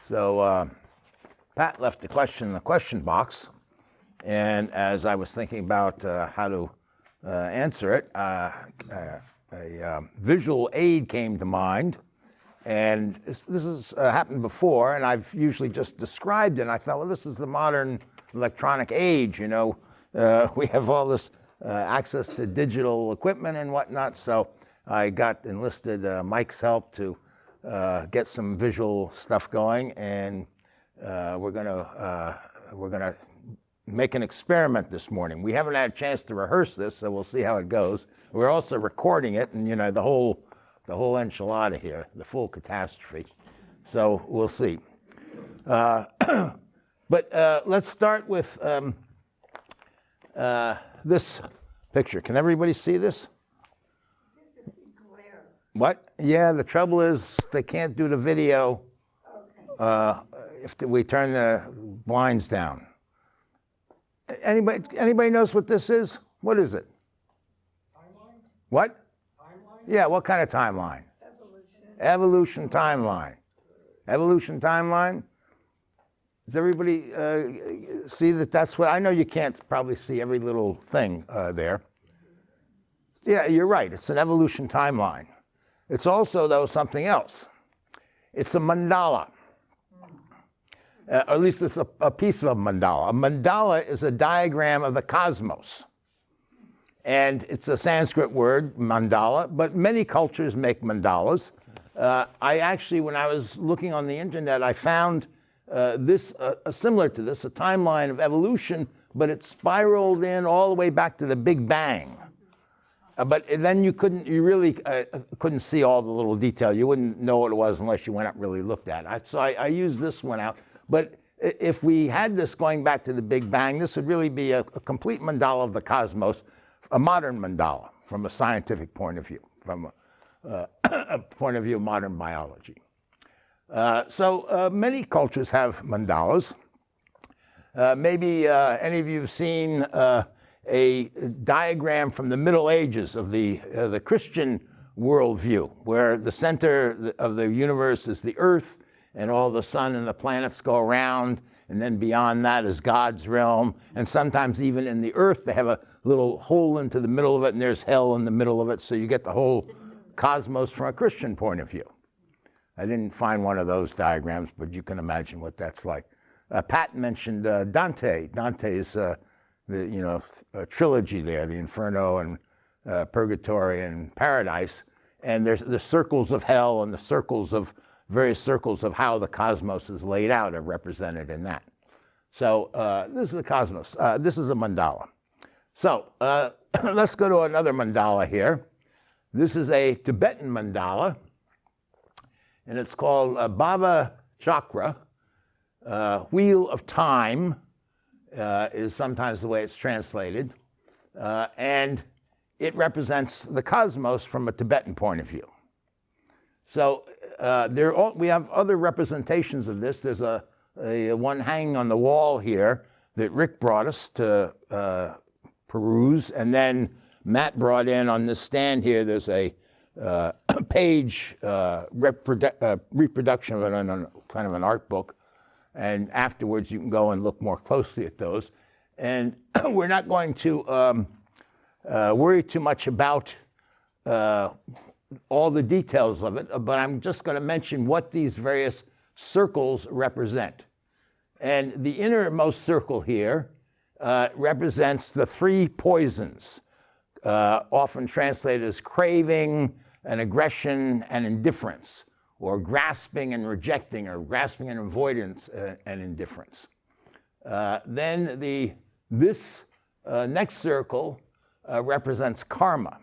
So Pat left the question in the question box, and as I was thinking about how to answer it, a visual aid came to mind. And this has happened before, and I've usually just described it, and I thought, well, this is the modern electronic age, you know. We have all this access to digital equipment and whatnot, so I got enlisted Mike's help to get some visual stuff going, and we're gonna make an experiment this morning. We haven't had a chance to rehearse this, so we'll see how it goes. We're also recording it, and you know, the whole enchilada here, the full catastrophe. So we'll see. But let's start with this picture. Can everybody see this? There's a big glare. What? Yeah, the trouble is they can't do the video if we turn the blinds down. Anybody knows what this is? What is it? Timeline? What? Timeline? Yeah, what kind of timeline? Evolution. Evolution timeline. Evolution timeline. Does everybody see that that's what, I know you can't probably see every little thing there. Yeah, you're right, it's an evolution timeline. It's also, though, something else. It's a mandala. Or at least it's a piece of a mandala. A mandala is a diagram of the cosmos. And it's a Sanskrit word, mandala, but many cultures make mandalas. I actually, when I was looking on the internet, I found this, similar to this, a timeline of evolution, but it spiraled in all the way back to the Big Bang. But then you really couldn't see all the little detail. You wouldn't know what it was unless you went up and really looked at it. So I used this one out. But if we had this going back to the Big Bang, this would really be a complete mandala of the cosmos, a modern mandala from a scientific point of view, from a point of view of modern biology. So many cultures have mandalas. Maybe any of you have seen a diagram from the Middle Ages of the Christian worldview, where the center of the universe is the earth, and all the sun and the planets go around, and then beyond that is God's realm. And sometimes even in the earth, they have a little hole into the middle of it, and there's hell in the middle of it, so you get the whole cosmos from a Christian point of view. I didn't find one of those diagrams, but you can imagine what that's like. Pat mentioned Dante. Dante is a trilogy there, the Inferno and Purgatory and Paradise. And there's the circles of hell and the various circles of how the cosmos is laid out are represented in that. So this is the cosmos. This is a mandala. So let's go to another mandala here. This is a Tibetan mandala, and it's called Bhava Chakra. Wheel of Time is sometimes the way it's translated. And it represents the cosmos from a Tibetan point of view. So we have other representations of this. There's a one hanging on the wall here that Rick brought us to peruse, and then Matt brought in on this stand here. There's a page reproduction of it on kind of an art book, and afterwards you can go and look more closely at those. And we're not going to worry too much about all the details of it, but I'm just going to mention what these various circles represent. And the innermost circle here represents the three poisons, often translated as craving and aggression and indifference, or grasping and rejecting, or grasping and avoidance and indifference. Then this next circle represents karma.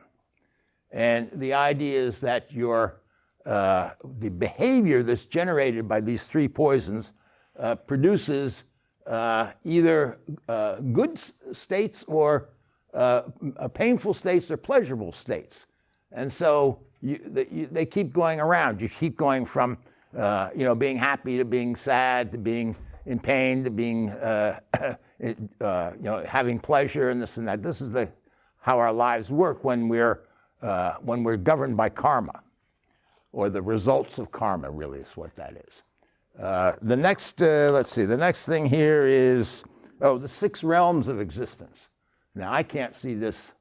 And the idea is that the behavior that's generated by these three poisons produces either good states or painful states or pleasurable states. And so they keep going around. You keep going from being happy to being sad to being in pain to being having pleasure and this and that. This is how our lives work when we're governed by karma, or the results of karma, really is what that is. The next, let's see, the next thing here is, the 6 realms of existence. Now, I can't see this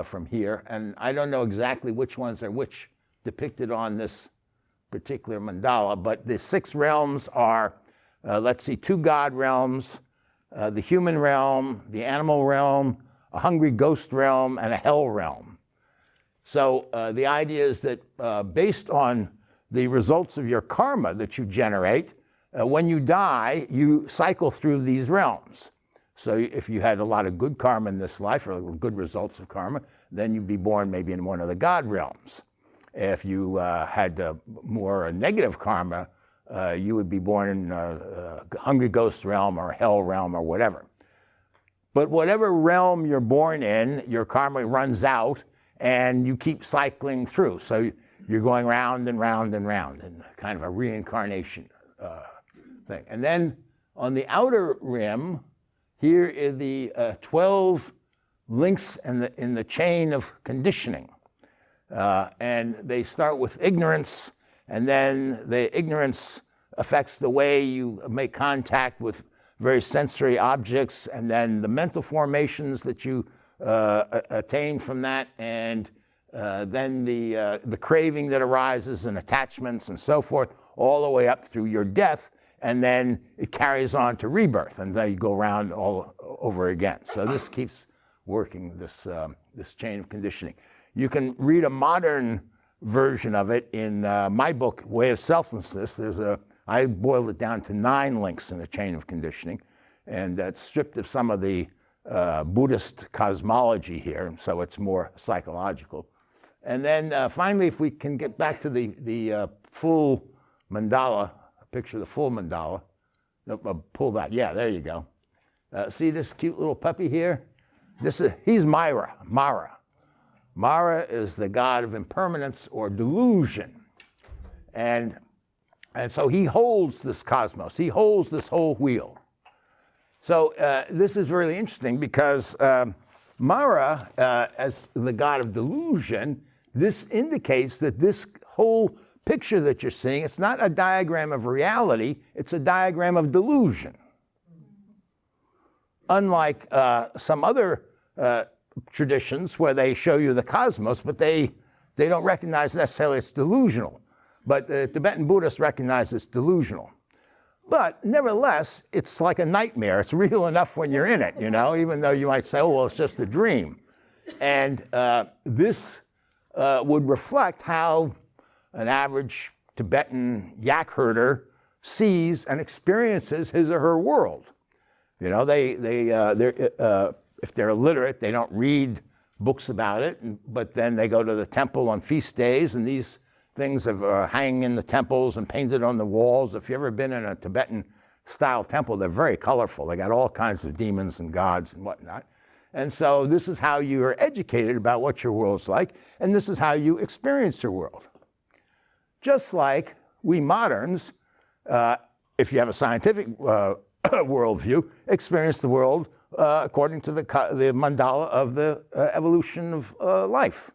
from here, and I don't know exactly which ones are which depicted on this particular mandala, but the 6 realms are, let's see, 2 God realms, the human realm, the animal realm, a hungry ghost realm, and a hell realm. So the idea is that based on the results of your karma that you generate, when you die, you cycle through these realms. So if you had a lot of good karma in this life, or good results of karma, then you'd be born maybe in one of the God realms. If you had more negative karma, you would be born in hungry ghost realm or hell realm or whatever. But whatever realm you're born in, your karma runs out and you keep cycling through. So you're going round and round and round in kind of a reincarnation thing. And then on the outer rim, here are the 12 links in the chain of conditioning. And they start with ignorance, and then the ignorance affects the way you make contact with various sensory objects, and then the mental formations that you attain from that, and then the craving that arises and attachments and so forth, all the way up through your death, and then it carries on to rebirth, and then you go around all over again. So this keeps working, this chain of conditioning. You can read a modern version of it in my book, Way of Selflessness. I boiled it down to 9 links in the chain of conditioning, and that's stripped of some of the Buddhist cosmology here, so it's more psychological. And then finally, if we can get back to the full mandala, picture the full mandala. Pull back, yeah, there you go. See this cute little puppy here? He's Mara. Mara is the god of impermanence or delusion. And so he holds this cosmos. He holds this whole wheel. So this is really interesting because Mara, as the god of delusion, this indicates that this whole picture that you're seeing, it's not a diagram of reality, it's a diagram of delusion. Unlike some other traditions where they show you the cosmos, but they don't recognize necessarily it's delusional. But the Tibetan Buddhists recognize it's delusional. But nevertheless, it's like a nightmare. It's real enough when you're in it, even though you might say, oh, well, it's just a dream. And this would reflect how an average Tibetan yak herder sees and experiences his or her world. If they're illiterate, they don't read books about it, but then they go to the temple on feast days, and these things are hanging in the temples and painted on the walls. If you've ever been in a Tibetan-style temple, they're very colorful. They got all kinds of demons and gods and whatnot. And so this is how you are educated about what your world's like, and this is how you experience your world. Just like we moderns, if you have a scientific worldview, experience the world according to the mandala of the evolution of life.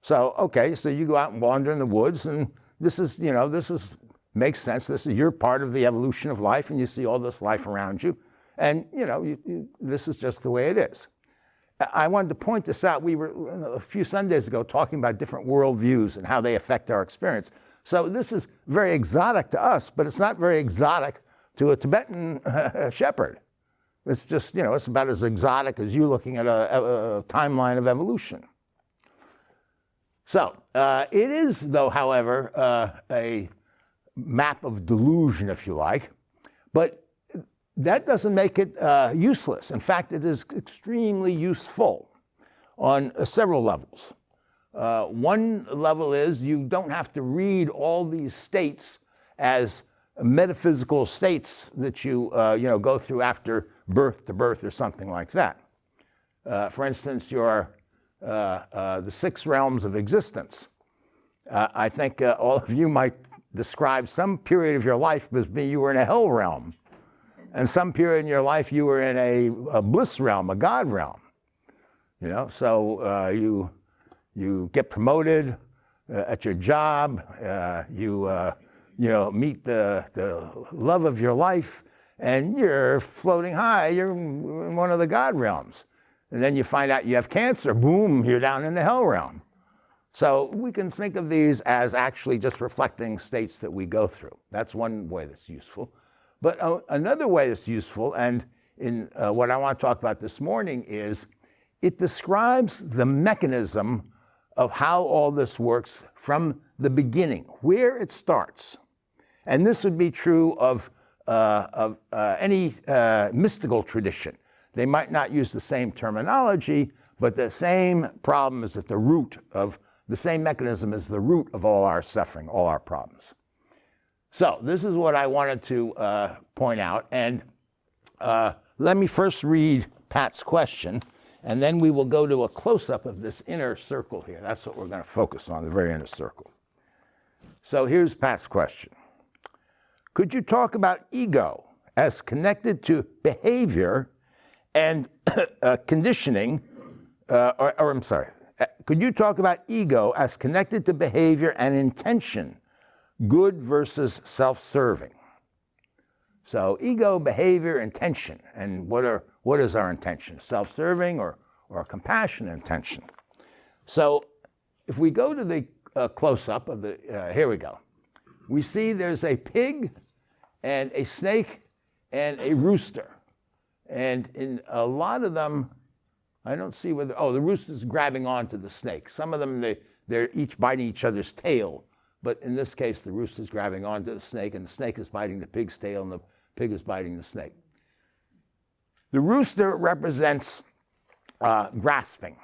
So, okay, so you go out and wander in the woods, and this makes sense. You're part of the evolution of life, and you see all this life around you, and this is just the way it is. I wanted to point this out. We were a few Sundays ago talking about different worldviews and how they affect our experience. So this is very exotic to us, but it's not very exotic to a Tibetan shepherd. It's just, it's about as exotic as you looking at a timeline of evolution. So it is, though, however, a map of delusion, if you like, but that doesn't make it useless. In fact, it is extremely useful on several levels. One level is you don't have to read all these states as metaphysical states that you go through after birth to birth or something like that. For instance, the 6 realms of existence. I think all of you might describe some period of your life as being you were in a hell realm, and some period in your life you were in a bliss realm, a God realm. So you get promoted at your job, you meet the love of your life, and you're floating high. You're in one of the God realms. And then you find out you have cancer. Boom, you're down in the hell realm. So we can think of these as actually just reflecting states that we go through. That's one way that's useful. But another way that's useful, and in what I want to talk about this morning, is it describes the mechanism of how all this works from the beginning, where it starts. And this would be true of any mystical tradition. They might not use the same terminology, but the same problem is at the root of, the same mechanism is the root of all our suffering, all our problems. So this is what I wanted to point out. And let me first read Pat's question, and then we will go to a close-up of this inner circle here. That's what we're going to focus on, the very inner circle. So here's Pat's question. Could you talk about ego as connected to behavior and conditioning, could you talk about ego as connected to behavior and intention, good versus self-serving? So ego, behavior, intention, and what is our intention? Self-serving or a compassionate intention? So if we go to the close-up of the, here we go. We see there's a pig and a snake and a rooster. And in a lot of them, I don't see whether, the rooster's grabbing onto the snake. Some of them, they're each biting each other's tail. But in this case, the rooster's grabbing onto the snake, and the snake is biting the pig's tail, and the pig is biting the snake. The rooster represents grasping,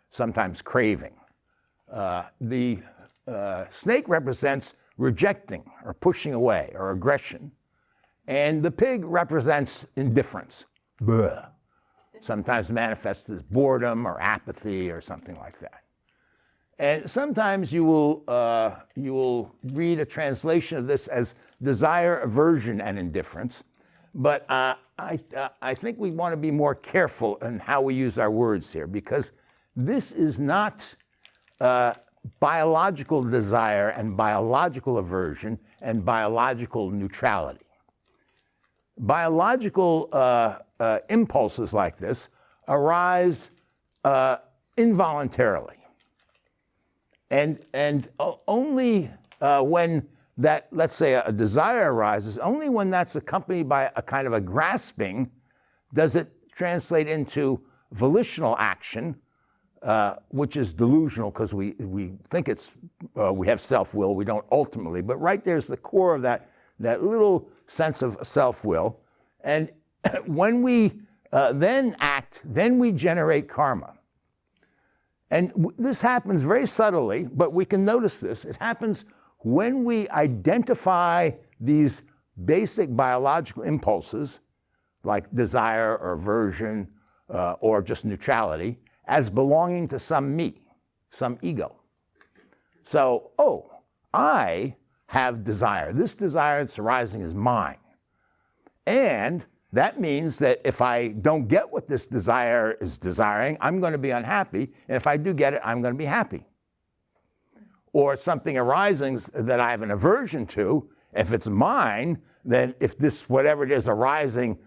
sometimes craving. The snake represents rejecting or pushing away or aggression. And the pig represents indifference. Bleh. Sometimes manifests as boredom or apathy or something like that. And sometimes you will read a translation of this as desire, aversion, and indifference. But I think we want to be more careful in how we use our words here, because this is not biological desire and biological aversion and biological neutrality. Biological impulses like this arise involuntarily. And only when that, let's say, a desire arises, only when that's accompanied by a kind of a grasping does it translate into volitional action, which is delusional because we think we have self-will, we don't ultimately, but right there's the core of that little sense of self-will. And when we then act, then we generate karma. And this happens very subtly, but we can notice this. It happens when we identify these basic biological impulses, like desire or aversion or just neutrality, as belonging to some me, some ego. So, I have desire. This desire that's arising is mine. And that means that if I don't get what this desire is desiring, I'm going to be unhappy. And if I do get it, I'm going to be happy. Or something arising that I have an aversion to, if it's mine, then if this, whatever it is arising,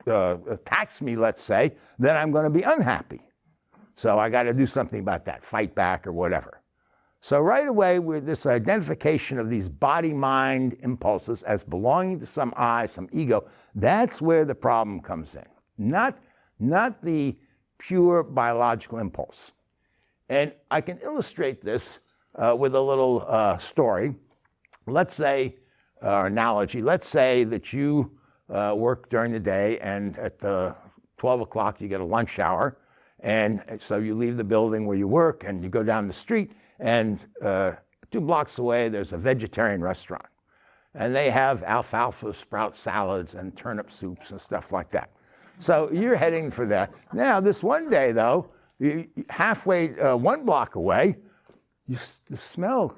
attacks me, let's say, then I'm going to be unhappy. So I got to do something about that, fight back or whatever. So right away, with this identification of these body-mind impulses as belonging to some I, some ego, that's where the problem comes in, not the pure biological impulse. And I can illustrate this with a little story. Let's say, or analogy, let's say that you work during the day, and at 12 o'clock you get a lunch hour, and so you leave the building where you work and you go down the street, and 2 blocks away there's a vegetarian restaurant, and they have alfalfa sprout salads and turnip soups and stuff like that. So you're heading for that. Now this one day though, halfway 1 block away, the smell,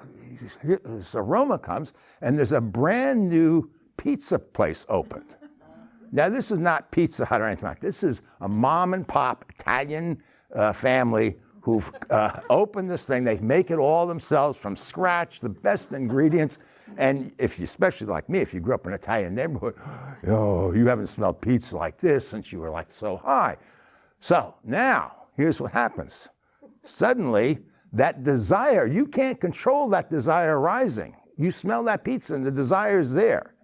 this aroma comes, and there's a brand new pizza place opened. Now this is not Pizza Hut or anything like that. This is a mom and pop Italian family who've opened this thing. They make it all themselves from scratch, the best ingredients. And if you, especially like me, if you grew up in an Italian neighborhood, oh, you haven't smelled pizza like this since you were like so high. So now, here's what happens. Suddenly, that desire, you can't control that desire rising. You smell that pizza and the desire is there.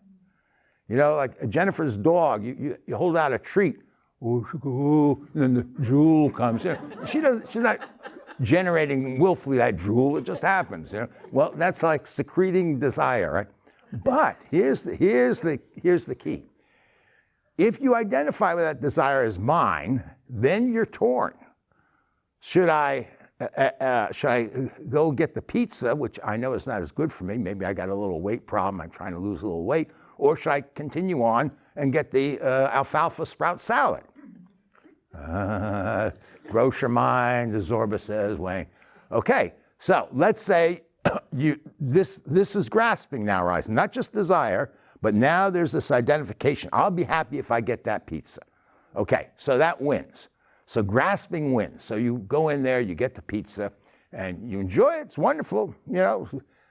You know, like Jennifer's dog, you hold out a treat, ooh, and then the drool comes. You know, she's not generating willfully that drool, it just happens. You know? Well, that's like secreting desire, right? But here's the key. If you identify with that desire as mine, then you're torn. Should I go get the pizza, which I know is not as good for me? Maybe I got a little weight problem. I'm trying to lose a little weight. Or should I continue on and get the alfalfa sprout salad? Grocer mind, as Zorba says, Wayne. Okay, so let's say this is grasping now rising, not just desire, but now there's this identification. I'll be happy if I get that pizza. Okay, so that wins. So grasping wins. So you go in there, you get the pizza, and you enjoy it. It's wonderful, you know,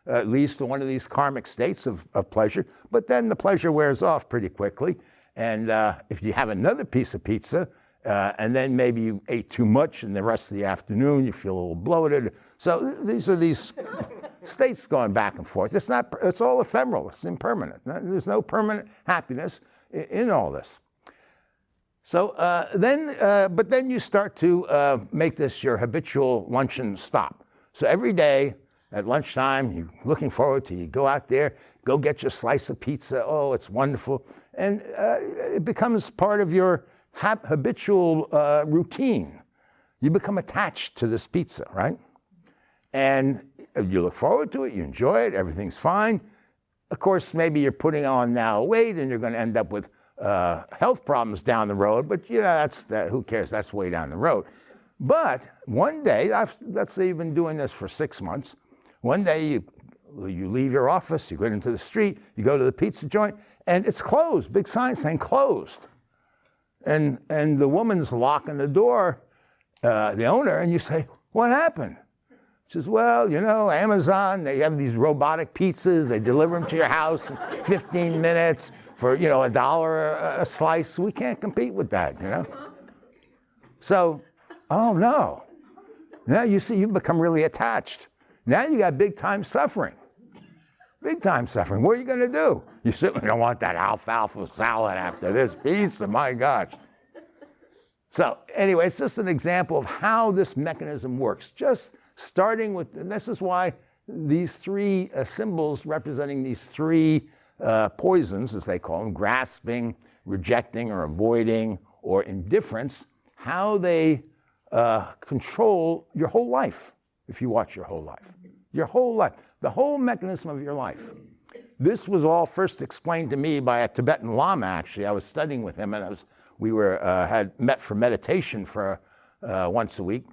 at least to one of these karmic states of pleasure. But then the pleasure wears off pretty quickly. And if you have another piece of pizza, and then maybe you ate too much and the rest of the afternoon you feel a little bloated. So these are these states going back and forth. It's all ephemeral, it's impermanent. There's no permanent happiness in all this. So but then you start to make this your habitual luncheon stop. So every day at lunchtime, you're looking forward to, you go out there, go get your slice of pizza. Oh, it's wonderful. And it becomes part of your habitual routine. You become attached to this pizza, right? And you look forward to it, you enjoy it, everything's fine. Of course, maybe you're putting on now weight and you're going to end up with health problems down the road, but yeah, who cares? That's way down the road. But one day, let's say you've been doing this for 6 months. One day you leave your office, you go into the street, you go to the pizza joint, and it's closed. Big sign saying closed. And the woman's locking the door, the owner, and you say, what happened? She says, well, you know, Amazon, they have these robotic pizzas, they deliver them to your house in 15 minutes for, you know, $1 a slice. We can't compete with that, you know? So, oh no. Now you see, you've become really attached. Now you got big time suffering. Big time suffering. What are you going to do? You certainly don't want that alfalfa salad after this pizza, my gosh. So anyway, it's just an example of how this mechanism works. Just starting with, and this is why these three symbols representing these three poisons, as they call them, grasping, rejecting or avoiding, or indifference, how they control your whole life, if you watch your whole life. Your whole life, the whole mechanism of your life. This was all first explained to me by a Tibetan Lama, actually. I was studying with him, and we had met for meditation for once a week,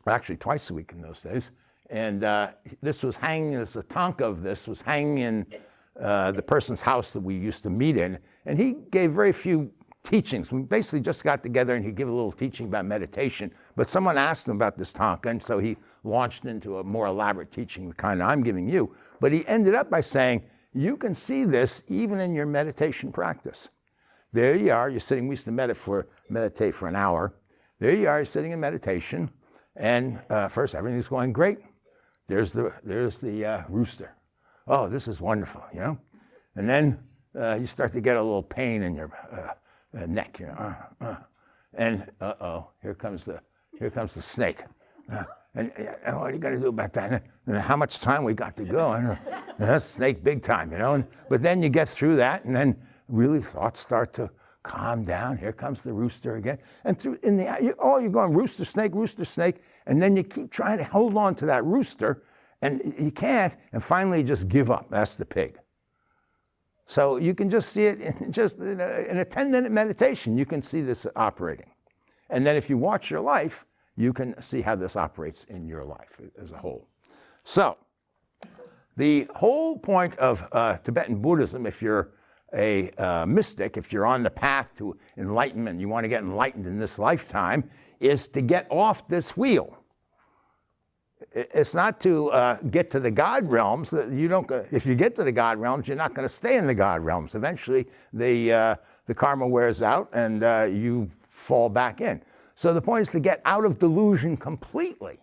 actually twice a week in those days. And this was hanging, a tanka of this was hanging in the person's house that we used to meet in. And he gave very few teachings. We basically just got together and he'd give a little teaching about meditation. But someone asked him about this tanka, and so he launched into a more elaborate teaching, the kind I'm giving you. But he ended up by saying, you can see this even in your meditation practice. There you are, you're sitting, we used to meditate for an hour. There you are, you're sitting in meditation, and first everything's going great. There's the rooster. Oh, this is wonderful, you know? And then you start to get a little pain in your neck, you know? And here comes the snake. And what are you going to do about that? And how much time we got to go? And that's snake big time, you know? But then you get through that, and then really thoughts start to calm down. Here comes the rooster again. And you're going rooster, snake, and then you keep trying to hold on to that rooster, and you can't, and finally you just give up. That's the pig. So you can just see it in a 10-minute meditation. You can see this operating. And then if you watch your life, you can see how this operates in your life as a whole. So the whole point of Tibetan Buddhism, if you're a mystic, if you're on the path to enlightenment, you want to get enlightened in this lifetime, is to get off this wheel. It's not to get to the God realms. You don't. If you get to the God realms, you're not going to stay in the God realms. Eventually, the karma wears out, and you fall back in. So the point is to get out of delusion completely.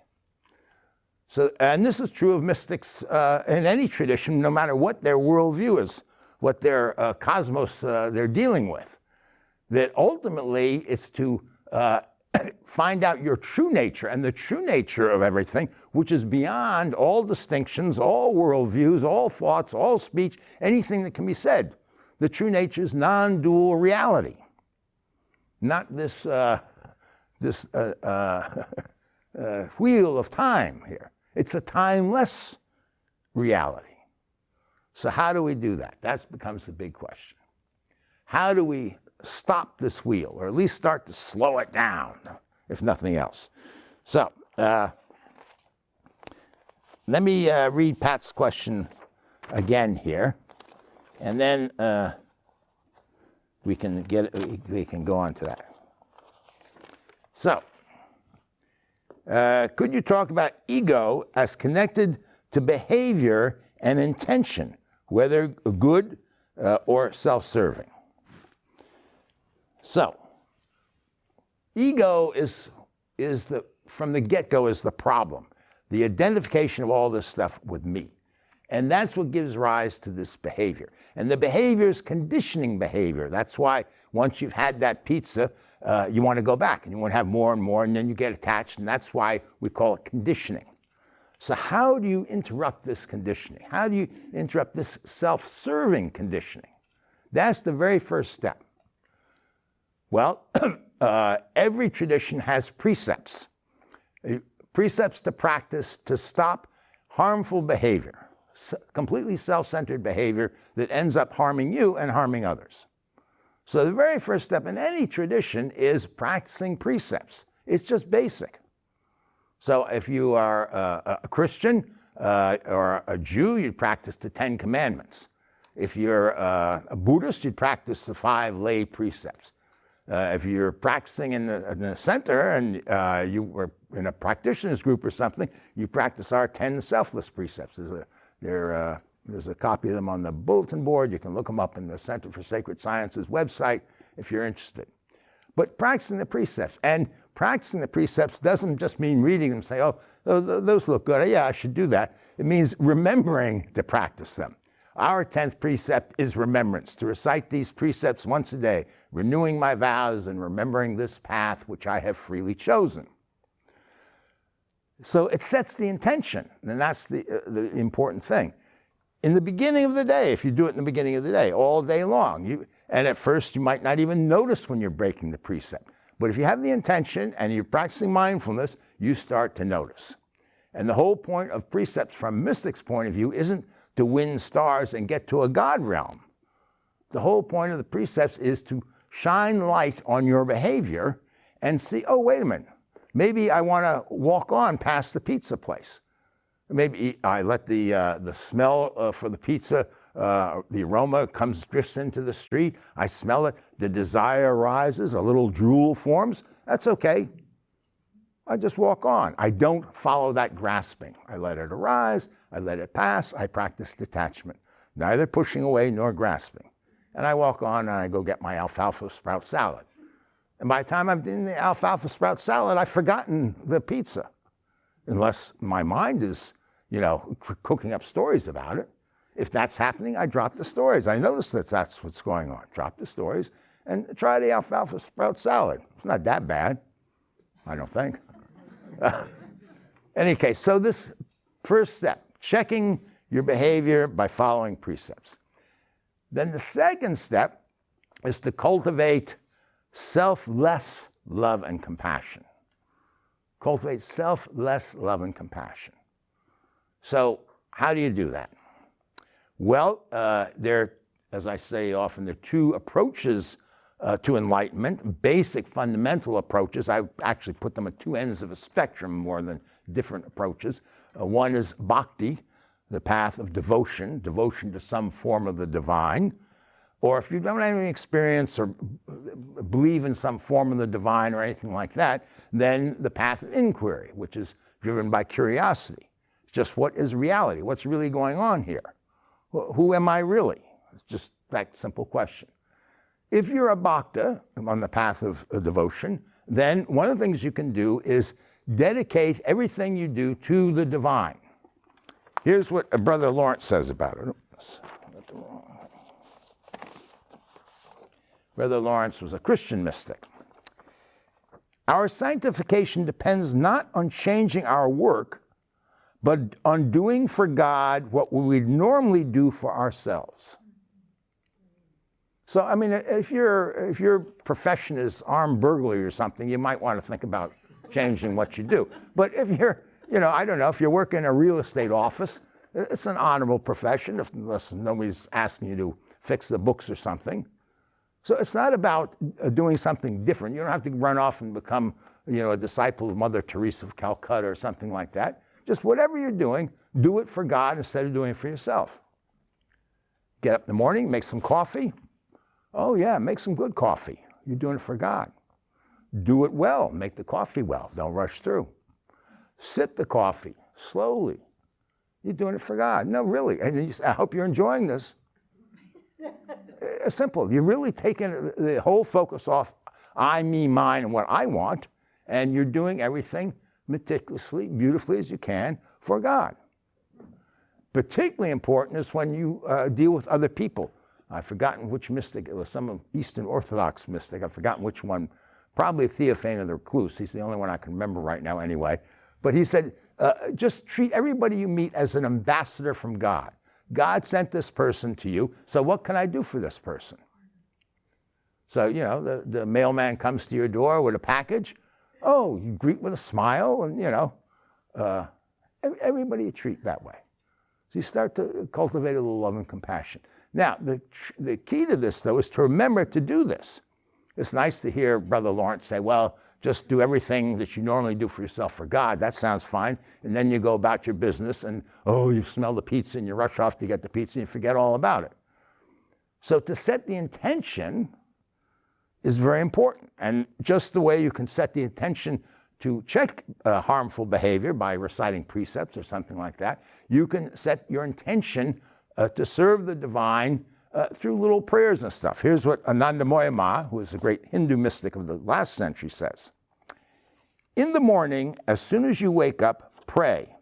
So, and this is true of mystics in any tradition, no matter what their worldview is, what their cosmos they're dealing with. That ultimately it's to find out your true nature, and the true nature of everything, which is beyond all distinctions, all worldviews, all thoughts, all speech, anything that can be said. The true nature is non-dual reality, not this wheel of time here. It's a timeless reality. So how do we do that? That becomes the big question. How do we stop this wheel, or at least start to slow it down, if nothing else? So let me read Pat's question again here, and then we can go on to that. So, could you talk about ego as connected to behavior and intention, whether good or self-serving? So, ego is from the get-go is the problem, the identification of all this stuff with me. And that's what gives rise to this behavior. And the behavior is conditioning behavior. That's why once you've had that pizza, you want to go back, and you want to have more and more, and then you get attached, and that's why we call it conditioning. So how do you interrupt this conditioning? How do you interrupt this self-serving conditioning? That's the very first step. Well, every tradition has precepts. Precepts to practice to stop harmful behavior, completely self-centered behavior that ends up harming you and harming others. So the very first step in any tradition is practicing precepts. It's just basic. So if you are a Christian or a Jew, you'd practice the 10 Commandments. If you're a Buddhist, you'd practice the 5 lay precepts. If you're practicing in the center and you were in a practitioners group or something, you practice our 10 selfless precepts. There's a copy of them on the bulletin board. You can look them up in the Center for Sacred Sciences website if you're interested. But practicing the precepts, and practicing the precepts doesn't just mean reading them and say, oh, those look good. Yeah, I should do that. It means remembering to practice them. Our 10th precept is remembrance, to recite these precepts once a day, renewing my vows and remembering this path which I have freely chosen. So it sets the intention, and that's the important thing. In the beginning of the day, if you do it in the beginning of the day, all day long, and at first you might not even notice when you're breaking the precept. But if you have the intention and you're practicing mindfulness, you start to notice. And the whole point of precepts from mystics' point of view isn't to win stars and get to a God realm. The whole point of the precepts is to shine light on your behavior and see, oh, wait a minute, maybe I want to walk on past the pizza place. Maybe I let the smell for the pizza, the aroma drifts into the street. I smell it. The desire arises. A little drool forms. That's okay. I just walk on. I don't follow that grasping. I let it arise. I let it pass. I practice detachment, neither pushing away nor grasping. And I walk on and I go get my alfalfa sprout salad. And by the time I'm in the alfalfa sprout salad, I've forgotten the pizza, unless my mind is, cooking up stories about it. If that's happening, I drop the stories. I notice that that's what's going on. Drop the stories and try the alfalfa sprout salad. It's not that bad, I don't think. Any case, so this first step, checking your behavior by following precepts. Then the second step is to cultivate selfless love and compassion. Cultivate selfless love and compassion. So how do you do that? Well, as I say often, there are 2 approaches to enlightenment, basic fundamental approaches. I actually put them at 2 ends of a spectrum more than different approaches. One is bhakti, the path of devotion to some form of the divine. Or if you don't have any experience or believe in some form of the divine or anything like that, then the path of inquiry, which is driven by curiosity. It's just what is reality? What's really going on here? Who am I really? It's just that simple question. If you're a bhakta on the path of devotion, then one of the things you can do is dedicate everything you do to the divine. Here's what Brother Lawrence says about it. Brother Lawrence was a Christian mystic. Our sanctification depends not on changing our work, but on doing for God what we would normally do for ourselves. So, I mean, if your profession is armed burglary or something, you might want to think about changing what you do. But if you're, I don't know, if you work in a real estate office, it's an honorable profession, unless nobody's asking you to fix the books or something. So it's not about doing something different. You don't have to run off and become, a disciple of Mother Teresa of Calcutta or something like that. Just whatever you're doing, do it for God instead of doing it for yourself. Get up in the morning, make some coffee. Oh yeah, make some good coffee. You're doing it for God. Do it well, make the coffee well. Don't rush through. Sip the coffee slowly. You're doing it for God. No, really. And you say, I hope you're enjoying this. It's simple. You're really taking the whole focus off I, me, mine, and what I want, and you're doing everything meticulously, beautifully as you can for God. Particularly important is when you deal with other people. I've forgotten which mystic. It was some Eastern Orthodox mystic. I've forgotten which one. Probably Theophan of the Recluse. He's the only one I can remember right now anyway. But he said, just treat everybody you meet as an ambassador from God. God sent this person to you, so what can I do for this person? So, the mailman comes to your door with a package. Oh, you greet with a smile, and, everybody you treat that way. So you start to cultivate a little love and compassion. Now, the key to this, though, is to remember to do this. It's nice to hear Brother Lawrence say, well, just do everything that you normally do for yourself for God. That sounds fine. And then you go about your business and, you smell the pizza and you rush off to get the pizza and you forget all about it. So to set the intention is very important. And just the way you can set the intention to check harmful behavior by reciting precepts or something like that, you can set your intention to serve the divine through little prayers and stuff. Here's what Anandamoya Ma, who is a great Hindu mystic of the last century, says. In the morning, as soon as you wake up, pray,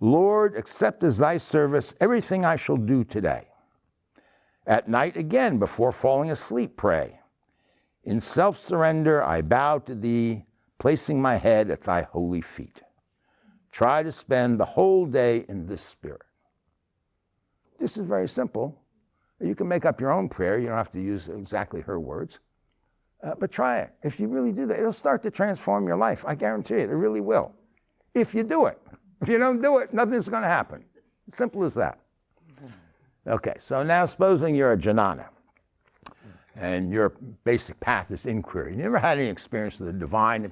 Lord, accept as thy service everything I shall do today. At night again, before falling asleep, pray. In self-surrender, I bow to thee, placing my head at thy holy feet. Try to spend the whole day in this spirit. This is very simple. You can make up your own prayer. You don't have to use exactly her words. But try it. If you really do that, it'll start to transform your life. I guarantee it. It really will. If you do it. If you don't do it, nothing's going to happen. Simple as that. Okay, so now supposing you're a jnana and your basic path is inquiry. You never had any experience with the divine.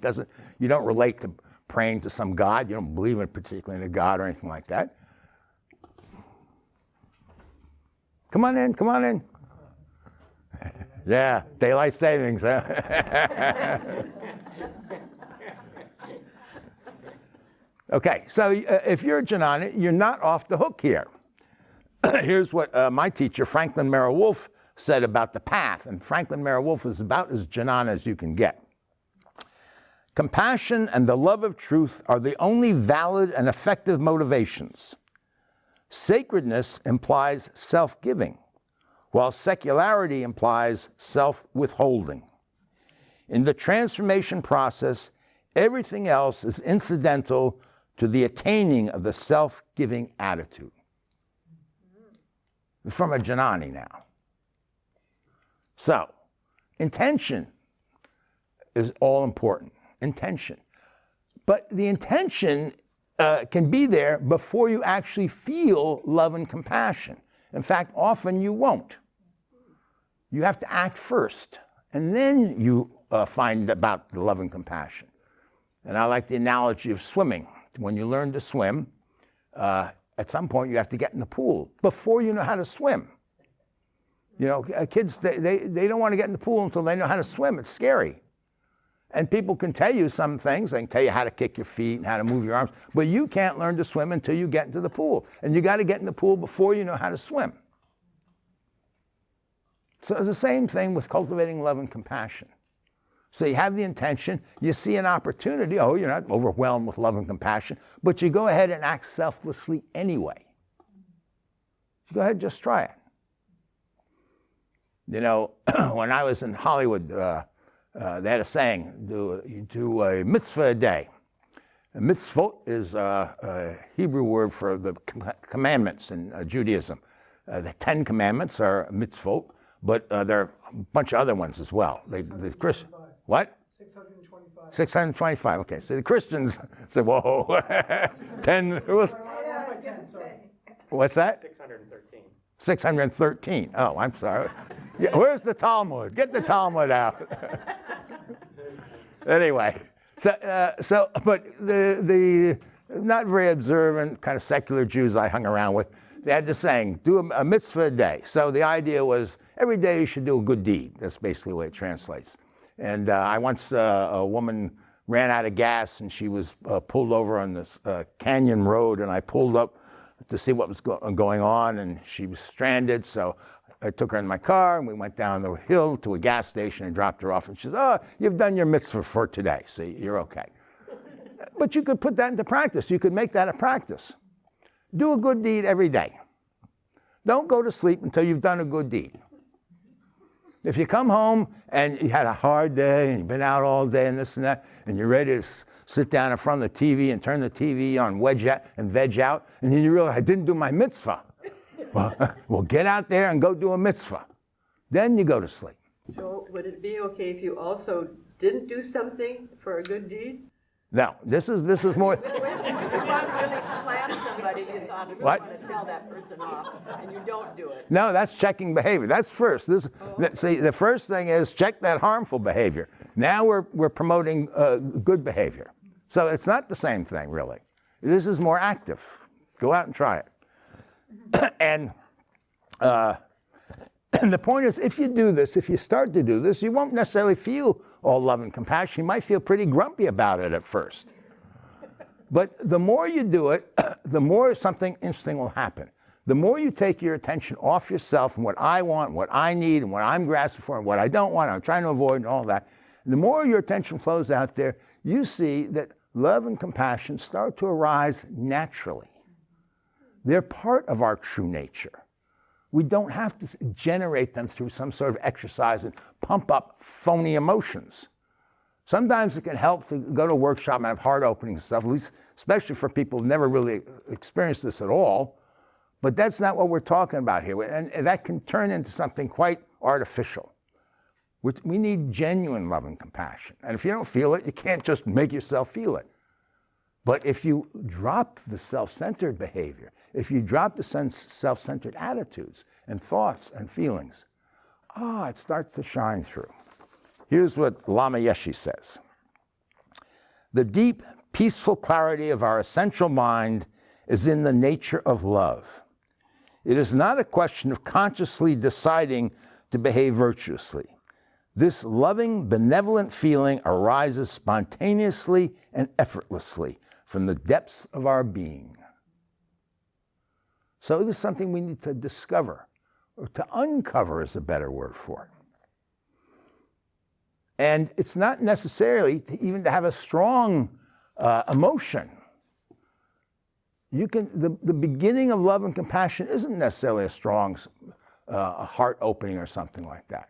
You don't relate to praying to some God. You don't believe in particularly in a God or anything like that. Come on in, come on in. Yeah, daylight savings, huh? Okay, so if you're a jnana, you're not off the hook here. Here's what my teacher, Franklin Merrill Wolff, said about the path. And Franklin Merrill Wolff is about as jnana as you can get. Compassion and the love of truth are the only valid and effective motivations. Sacredness implies self-giving, while secularity implies self-withholding. In the transformation process, everything else is incidental to the attaining of the self-giving attitude. From a jnani now. So, intention is all important. Intention. But the intention can be there before you actually feel love and compassion. In fact, often you won't. You have to act first, and then you find about the love and compassion. And I like the analogy of swimming. When you learn to swim, at some point you have to get in the pool before you know how to swim. Kids, they don't want to get in the pool until they know how to swim. It's scary. And people can tell you some things. They can tell you how to kick your feet and how to move your arms. But you can't learn to swim until you get into the pool. And you got to get in the pool before you know how to swim. So it's the same thing with cultivating love and compassion. So you have the intention, you see an opportunity, you're not overwhelmed with love and compassion, but you go ahead and act selflessly anyway. You go ahead and just try it. You know, when I was in Hollywood, they had a saying, you do a mitzvah a day. A mitzvot is a Hebrew word for the commandments in Judaism. The 10 commandments are mitzvot, but there are a bunch of other ones as well. The Christian, what? 625. 625, okay. So the Christians said, whoa, 10, what's that? 613. 613. Oh, I'm sorry. Yeah, where's the Talmud? Get the Talmud out. Anyway, but the not very observant, kind of secular Jews I hung around with, they had this saying, do a mitzvah a day. So the idea was every day you should do a good deed. That's basically the way it translates. And I once, a woman ran out of gas and she was pulled over on this canyon road, and I pulled up to see what was going on, and she was stranded. So I took her in my car and we went down the hill to a gas station and dropped her off. And she said, you've done your mitzvah for today, so you're okay. But you could put that into practice. You could make that a practice. Do a good deed every day. Don't go to sleep until you've done a good deed. If you come home and you had a hard day and you've been out all day and this and that, and you're ready to sit down in front of the TV and turn the TV on, veg out, and then you realize, I didn't do my mitzvah. Well, get out there and go do a mitzvah. Then you go to sleep. So would it be okay if you also didn't do something for a good deed? No, this is more. If you want to really slap somebody, you thought, I really What? want to tell that person off, and you don't do it. No, that's checking behavior. That's first. See, the first thing is check that harmful behavior. Now we're promoting good behavior. So it's not the same thing, really. This is more active. Go out and try it. And the point is, if you do this, if you start to do this, you won't necessarily feel all love and compassion. You might feel pretty grumpy about it at first. But the more you do it, the more something interesting will happen. The more you take your attention off yourself and what I want, what I need, and what I'm grasping for, and what I don't want, I'm trying to avoid, and all that, the more your attention flows out there, you see that love and compassion start to arise naturally. They're part of our true nature. We don't have to generate them through some sort of exercise and pump up phony emotions. Sometimes it can help to go to a workshop and have heart opening stuff, at least especially for people who've never really experienced this at all. But that's not what we're talking about here. And that can turn into something quite artificial. We need genuine love and compassion. And if you don't feel it, you can't just make yourself feel it. But if you drop the self-centered behavior, if you drop the self-centered attitudes and thoughts and feelings, it starts to shine through. Here's what Lama Yeshe says. The deep, peaceful clarity of our essential mind is in the nature of love. It is not a question of consciously deciding to behave virtuously. This loving, benevolent feeling arises spontaneously and effortlessly from the depths of our being. So this is something we need to discover, or to uncover is a better word for it. And it's not necessarily even to have a strong emotion. The beginning of love and compassion isn't necessarily a strong heart opening or something like that.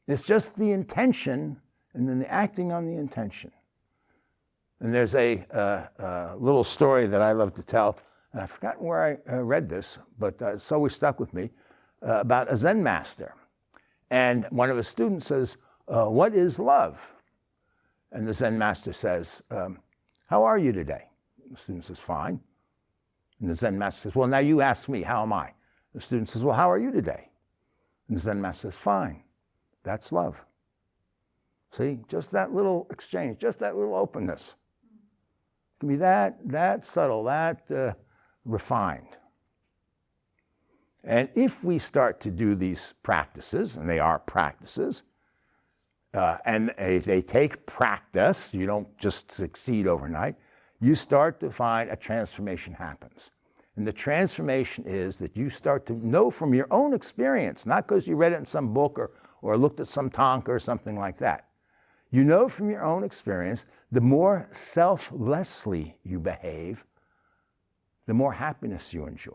It's just the intention and then the acting on the intention. And there's a little story that I love to tell, and I've forgotten where I read this, but it's always stuck with me, about a Zen master. And one of his students says, what is love? And the Zen master says, how are you today? The student says, fine. And the Zen master says, well, now you ask me, how am I? The student says, well, how are you today? And the Zen master says, fine. That's love. See, just that little exchange, just that little openness. It can be that subtle, that refined. And if we start to do these practices, and they are practices, And they take practice. You don't just succeed overnight. You start to find a transformation happens. And the transformation is that you start to know from your own experience, not because you read it in some book or looked at some tonk or something like that. You know from your own experience, the more selflessly you behave, the more happiness you enjoy.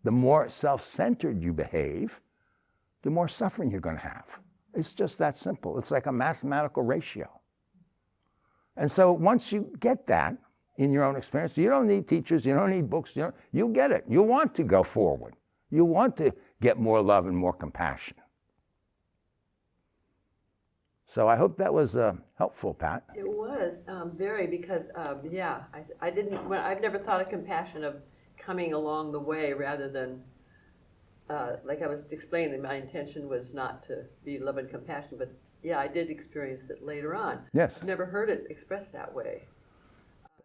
The more self-centered you behave, the more suffering you're going to have. It's just that simple. It's like a mathematical ratio. And so once you get that in your own experience, you don't need teachers, you don't need books, you get it. You want to go forward. You want to get more love and more compassion. So I hope that was helpful, Pat. It was very, because I've never thought of compassion of coming along the way rather than, like I was explaining, my intention was not to be love and compassion, but yeah, I did experience it later on. Yes. I've never heard it expressed that way.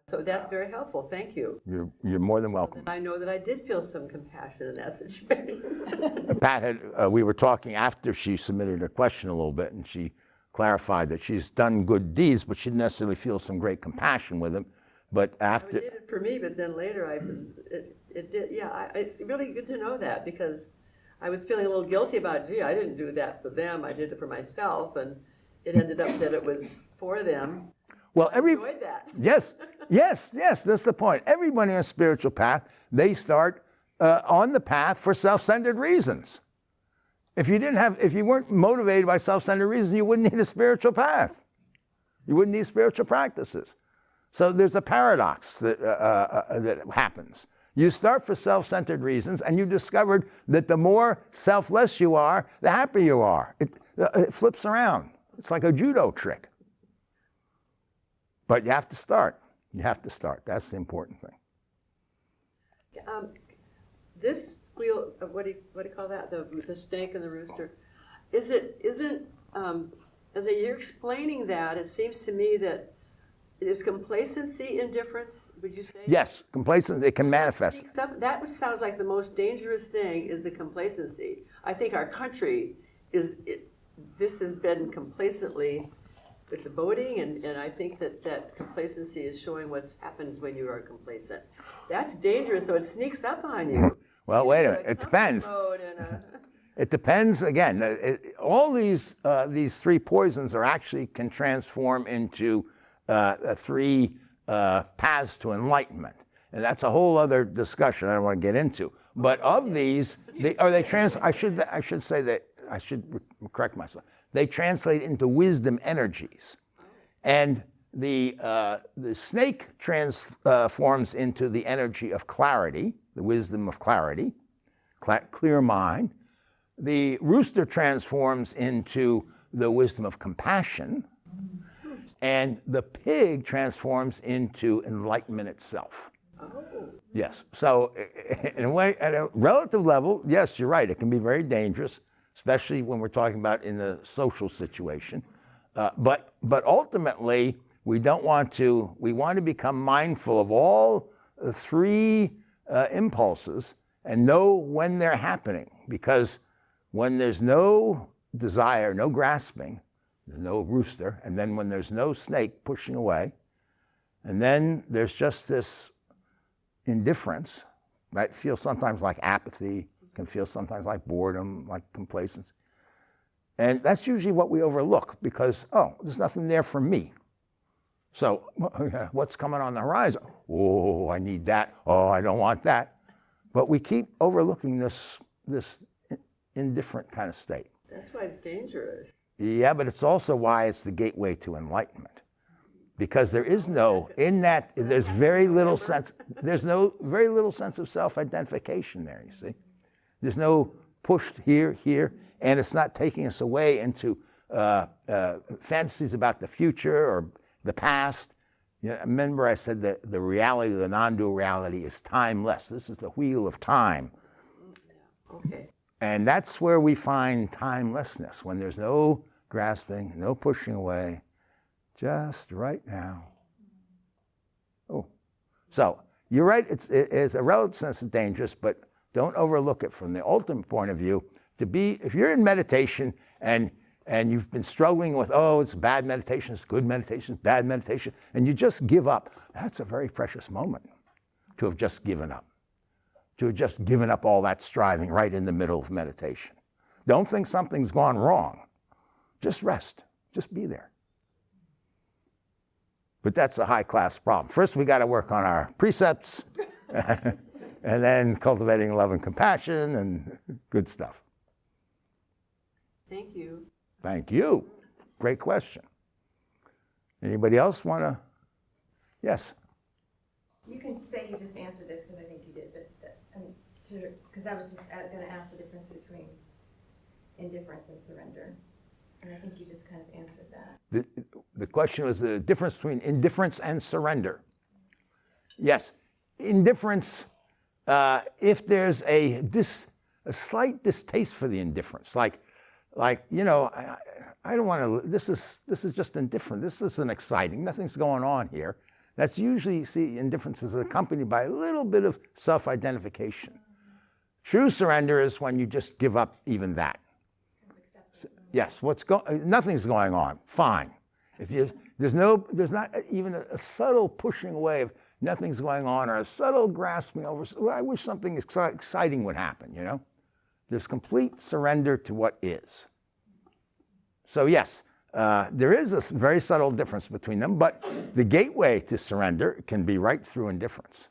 So that's very helpful. Thank you. You're more than welcome. I know that I did feel some compassion in that situation. Pat we were talking after she submitted her question a little bit, and she clarified that she's done good deeds, but she didn't necessarily feel some great compassion with them. But after It did it for me, but then later it did. Yeah, it's really good to know that, because I was feeling a little guilty about, gee, I didn't do that for them. I did it for myself, and it ended up that it was for them. well, I enjoyed that. yes, that's the point. Everybody on a spiritual path, they start on the path for self-centered reasons. If you weren't motivated by self-centered reasons, you wouldn't need a spiritual path. You wouldn't need spiritual practices. So there's a paradox that happens. You start for self-centered reasons, and you discovered that the more selfless you are, the happier you are. It flips around. It's like a judo trick. But you have to start. You have to start. That's the important thing. This wheel, what do you call that? The snake and the rooster. As you're explaining that, it seems to me that is complacency indifference, would you say? Yes, complacency, it can manifest. That sounds like the most dangerous thing is the complacency. I think our country this has been complacently with the voting, and I think that complacency is showing what happens when you are complacent. That's dangerous, so it sneaks up on you. Well, wait a minute. It depends. It depends. Again, all these three poisons can transform into three paths to enlightenment, and that's a whole other discussion I don't want to get into. But of these, I should say that I should correct myself. They translate into wisdom energies, and the snake transforms into the energy of clarity, the wisdom of clarity, clear mind. The rooster transforms into the wisdom of compassion, and the pig transforms into enlightenment itself. Oh. Yes. So, in a way, at a relative level, yes, you're right. It can be very dangerous, especially when we're talking about in the social situation. But ultimately, we want to become mindful of all three impulses and know when they're happening. Because when there's no desire, no grasping, there's no rooster, and then when there's no snake pushing away, and then there's just this indifference, right? Feels sometimes like apathy, can feel sometimes like boredom, like complacency. And that's usually what we overlook because, there's nothing there for me. So what's coming on the horizon? Oh, I need that. Oh, I don't want that. But we keep overlooking this indifferent kind of state. That's why it's dangerous. Yeah, but it's also why it's the gateway to enlightenment. Because there is there's very little sense of self-identification there, you see. There's no push here, and it's not taking us away into fantasies about the future or the past. Remember I said that the reality, the non-dual reality is timeless. This is the wheel of time. Okay. And that's where we find timelessness, when there's no grasping, no pushing away, just right now. Oh, so you're right, it's a relative sense of dangerous, but don't overlook it from the ultimate point of view. If you're in meditation and and you've been struggling with, oh, it's bad meditation, it's good meditation, it's bad meditation, and you just give up, that's a very precious moment to have just given up. To have just given up all that striving right in the middle of meditation. Don't think something's gone wrong. Just rest. Just be there. But that's a high-class problem. First, we got to work on our precepts, and then cultivating love and compassion and good stuff. Thank you. Thank you. Great question. Anybody else want to? Yes. You can say you just answered this because I think you did, but because I was just going to ask the difference between indifference and surrender, and I think you just kind of answered that. The question was the difference between indifference and surrender. Yes, indifference. If there's a slight distaste for the indifference, like you know, I don't want to. This is just indifferent. This isn't exciting. Nothing's going on here. That's usually, you see, indifference is accompanied by a little bit of self-identification. True surrender is when you just give up even that. Yes, nothing's going on. Fine. There's not even a subtle pushing away of nothing's going on, or a subtle grasping over. Well, I wish something exciting would happen. You know, there's complete surrender to what is. So yes. There is a very subtle difference between them, but the gateway to surrender can be right through indifference.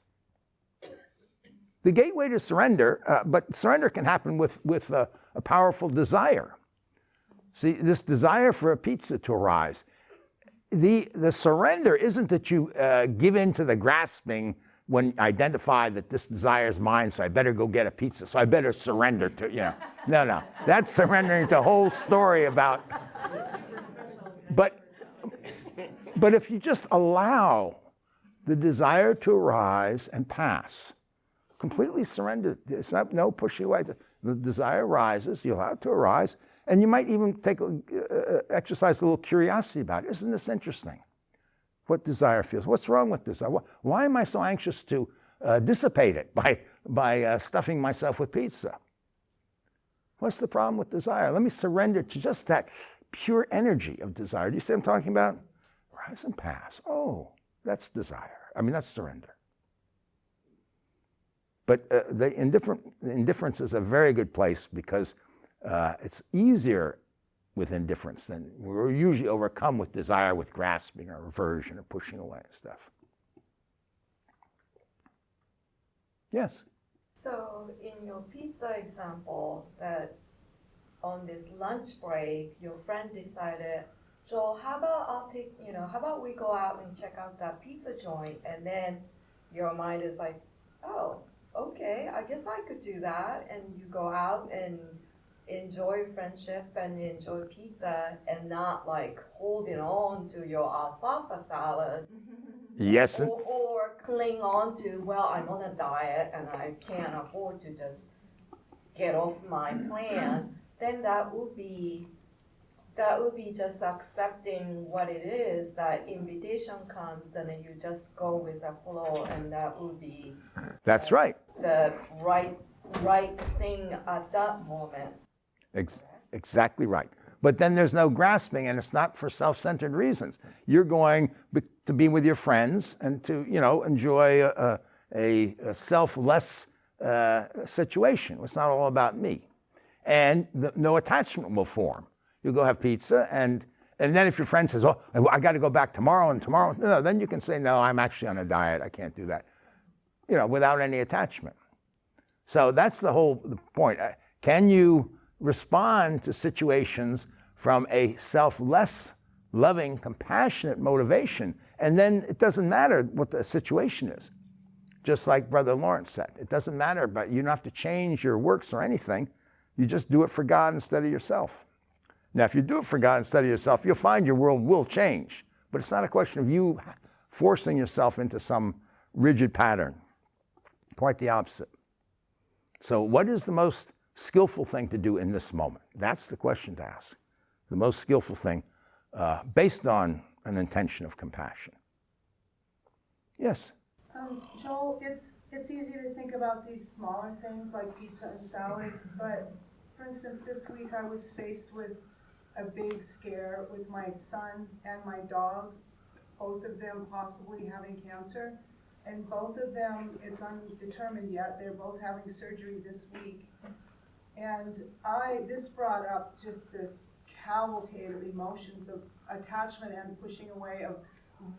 The gateway to surrender, but surrender can happen with a powerful desire. See, this desire for a pizza to arise. The surrender isn't that you give in to the grasping when you identify that this desire is mine, so I better go get a pizza, so I better surrender to, you know. No. That's surrendering to a whole story about... But if you just allow the desire to arise and pass, completely surrender, it's not no pushing away. The desire arises, you allow it to arise, and you might even exercise a little curiosity about it. Isn't this interesting? What desire feels? What's wrong with desire? Why am I so anxious to dissipate it by stuffing myself with pizza? What's the problem with desire? Let me surrender to just that pure energy of desire. Do you see what I'm talking about? Rise and pass. Oh, that's desire. I mean, that's surrender. But the indifference is a very good place because it's easier with indifference than we're usually overcome with desire, with grasping or aversion or pushing away and stuff. Yes? So in your pizza example, that on this lunch break, your friend decided, Joel, how about we go out and check out that pizza joint? And then your mind is like, oh, okay, I guess I could do that. And you go out and enjoy friendship and enjoy pizza and not like holding on to your alfalfa salad. Yes. Or cling on to, well, I'm on a diet and I can't afford to just get off my plan. Then that would be just accepting what it is, that invitation comes and then you just go with the flow, and that would be That's right. The right thing at that moment. Exactly right. But then there's no grasping, and it's not for self-centered reasons. You're going to be with your friends and to, you know, enjoy a selfless situation. It's not all about me. And no attachment will form. You'll go have pizza, and then if your friend says, oh, I got to go back tomorrow, no, then you can say, no, I'm actually on a diet. I can't do that, you know, without any attachment. So that's the point. Can you respond to situations from a selfless, loving, compassionate motivation? And then it doesn't matter what the situation is. Just like Brother Lawrence said, it doesn't matter, but you don't have to change your works or anything. You just do it for God instead of yourself. Now, if you do it for God instead of yourself, you'll find your world will change. But it's not a question of you forcing yourself into some rigid pattern. Quite the opposite. So what is the most skillful thing to do in this moment? That's the question to ask. The most skillful thing based on an intention of compassion. Yes? Joel, it's easy to think about these smaller things like pizza and salad, but for instance, this week I was faced with a big scare with my son and my dog, both of them possibly having cancer. And both of them, it's undetermined yet, they're both having surgery this week. And this brought up just this cavalcade of emotions of attachment and pushing away, of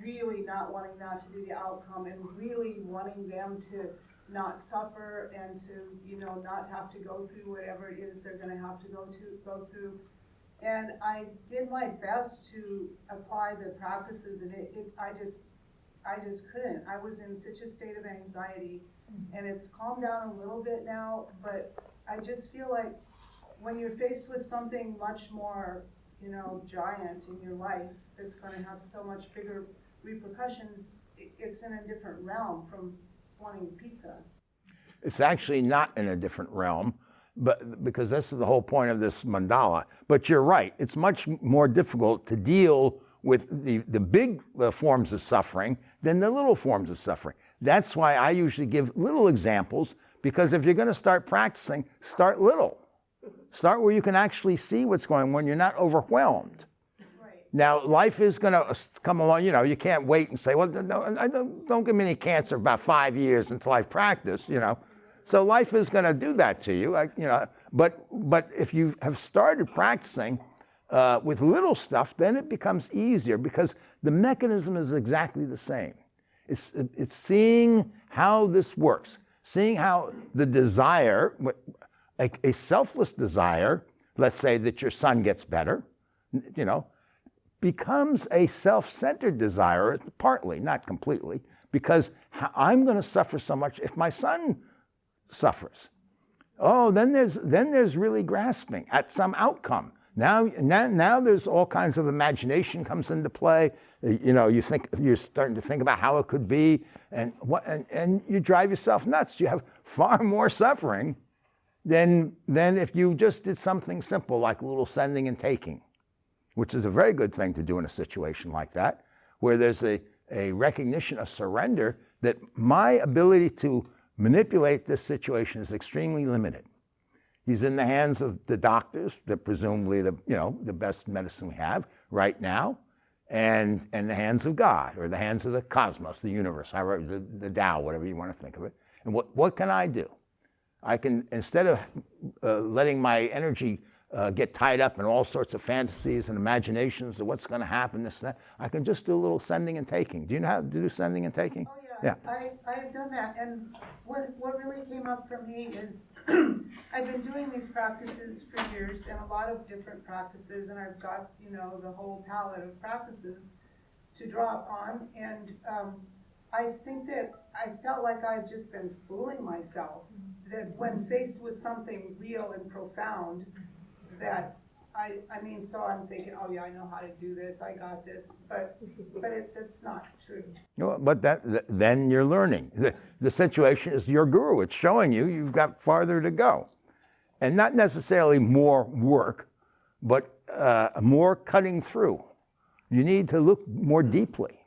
really not wanting that to be the outcome, and really wanting them to not suffer and to, not have to go through whatever it is they're gonna have to go through. And I did my best to apply the practices, and I just couldn't. I was in such a state of anxiety, and it's calmed down a little bit now, but I just feel like when you're faced with something much more, giant in your life, that's gonna have so much bigger repercussions, it's in a different realm from wanting pizza. It's actually not in a different realm, but because this is the whole point of this mandala. But you're right, it's much more difficult to deal with the big forms of suffering than the little forms of suffering. That's why I usually give little examples, because if you're going to start practicing, start little. Start where you can actually see what's going on when you're not overwhelmed. Right. Now, life is going to come along, you can't wait and say, well, don't give me any cancer about 5 years until I've practiced, So life is going to do that to you, but if you have started practicing with little stuff, then it becomes easier, because the mechanism is exactly the same. It's seeing how this works, seeing how the desire, a selfless desire, let's say that your son gets better, becomes a self-centered desire, partly, not completely, because I'm going to suffer so much if my son suffers. Oh, then there's really grasping at some outcome. Now there's all kinds of imagination comes into play. You're starting to think about how it could be, and you drive yourself nuts. You have far more suffering than if you just did something simple like a little sending and taking, which is a very good thing to do in a situation like that, where there's a recognition, a surrender that my ability to manipulate this situation is extremely limited. He's in the hands of the doctors, that presumably the best medicine we have right now, and the hands of God, or the hands of the cosmos, the universe, however, the Tao, whatever you want to think of it. And what can I do? I can, instead of letting my energy get tied up in all sorts of fantasies and imaginations of what's going to happen, this and that, I can just do a little sending and taking. Do you know how to do sending and taking? Oh, Yeah. I have done that, and what really came up for me is I've been doing these practices for years, and a lot of different practices, and I've got, the whole palette of practices to draw upon, and I think that I felt like I've just been fooling myself, that when faced with something real and profound, that so I'm thinking, oh yeah, I know how to do this, I got this, but that's not true. But then you're learning. The situation is your guru. It's showing you've got farther to go. And not necessarily more work, but more cutting through. You need to look more deeply.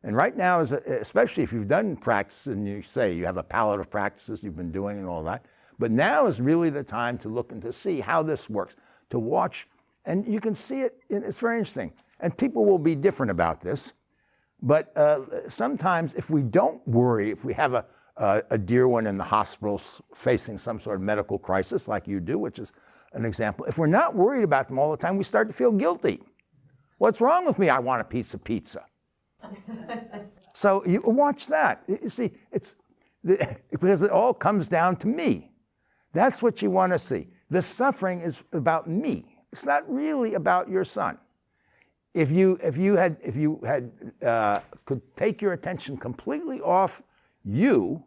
And right now, especially if you've done practice and you say you have a palette of practices you've been doing and all that, but now is really the time to look and to see how this works, to watch, and you can see it, it's very interesting. And people will be different about this, but sometimes if we don't worry, if we have a dear one in the hospital facing some sort of medical crisis like you do, which is an example, if we're not worried about them all the time, we start to feel guilty. What's wrong with me? I want a piece of pizza. So you watch that. You see, because it all comes down to me. That's what you want to see. The suffering is about me. It's not really about your son. If you could take your attention completely off you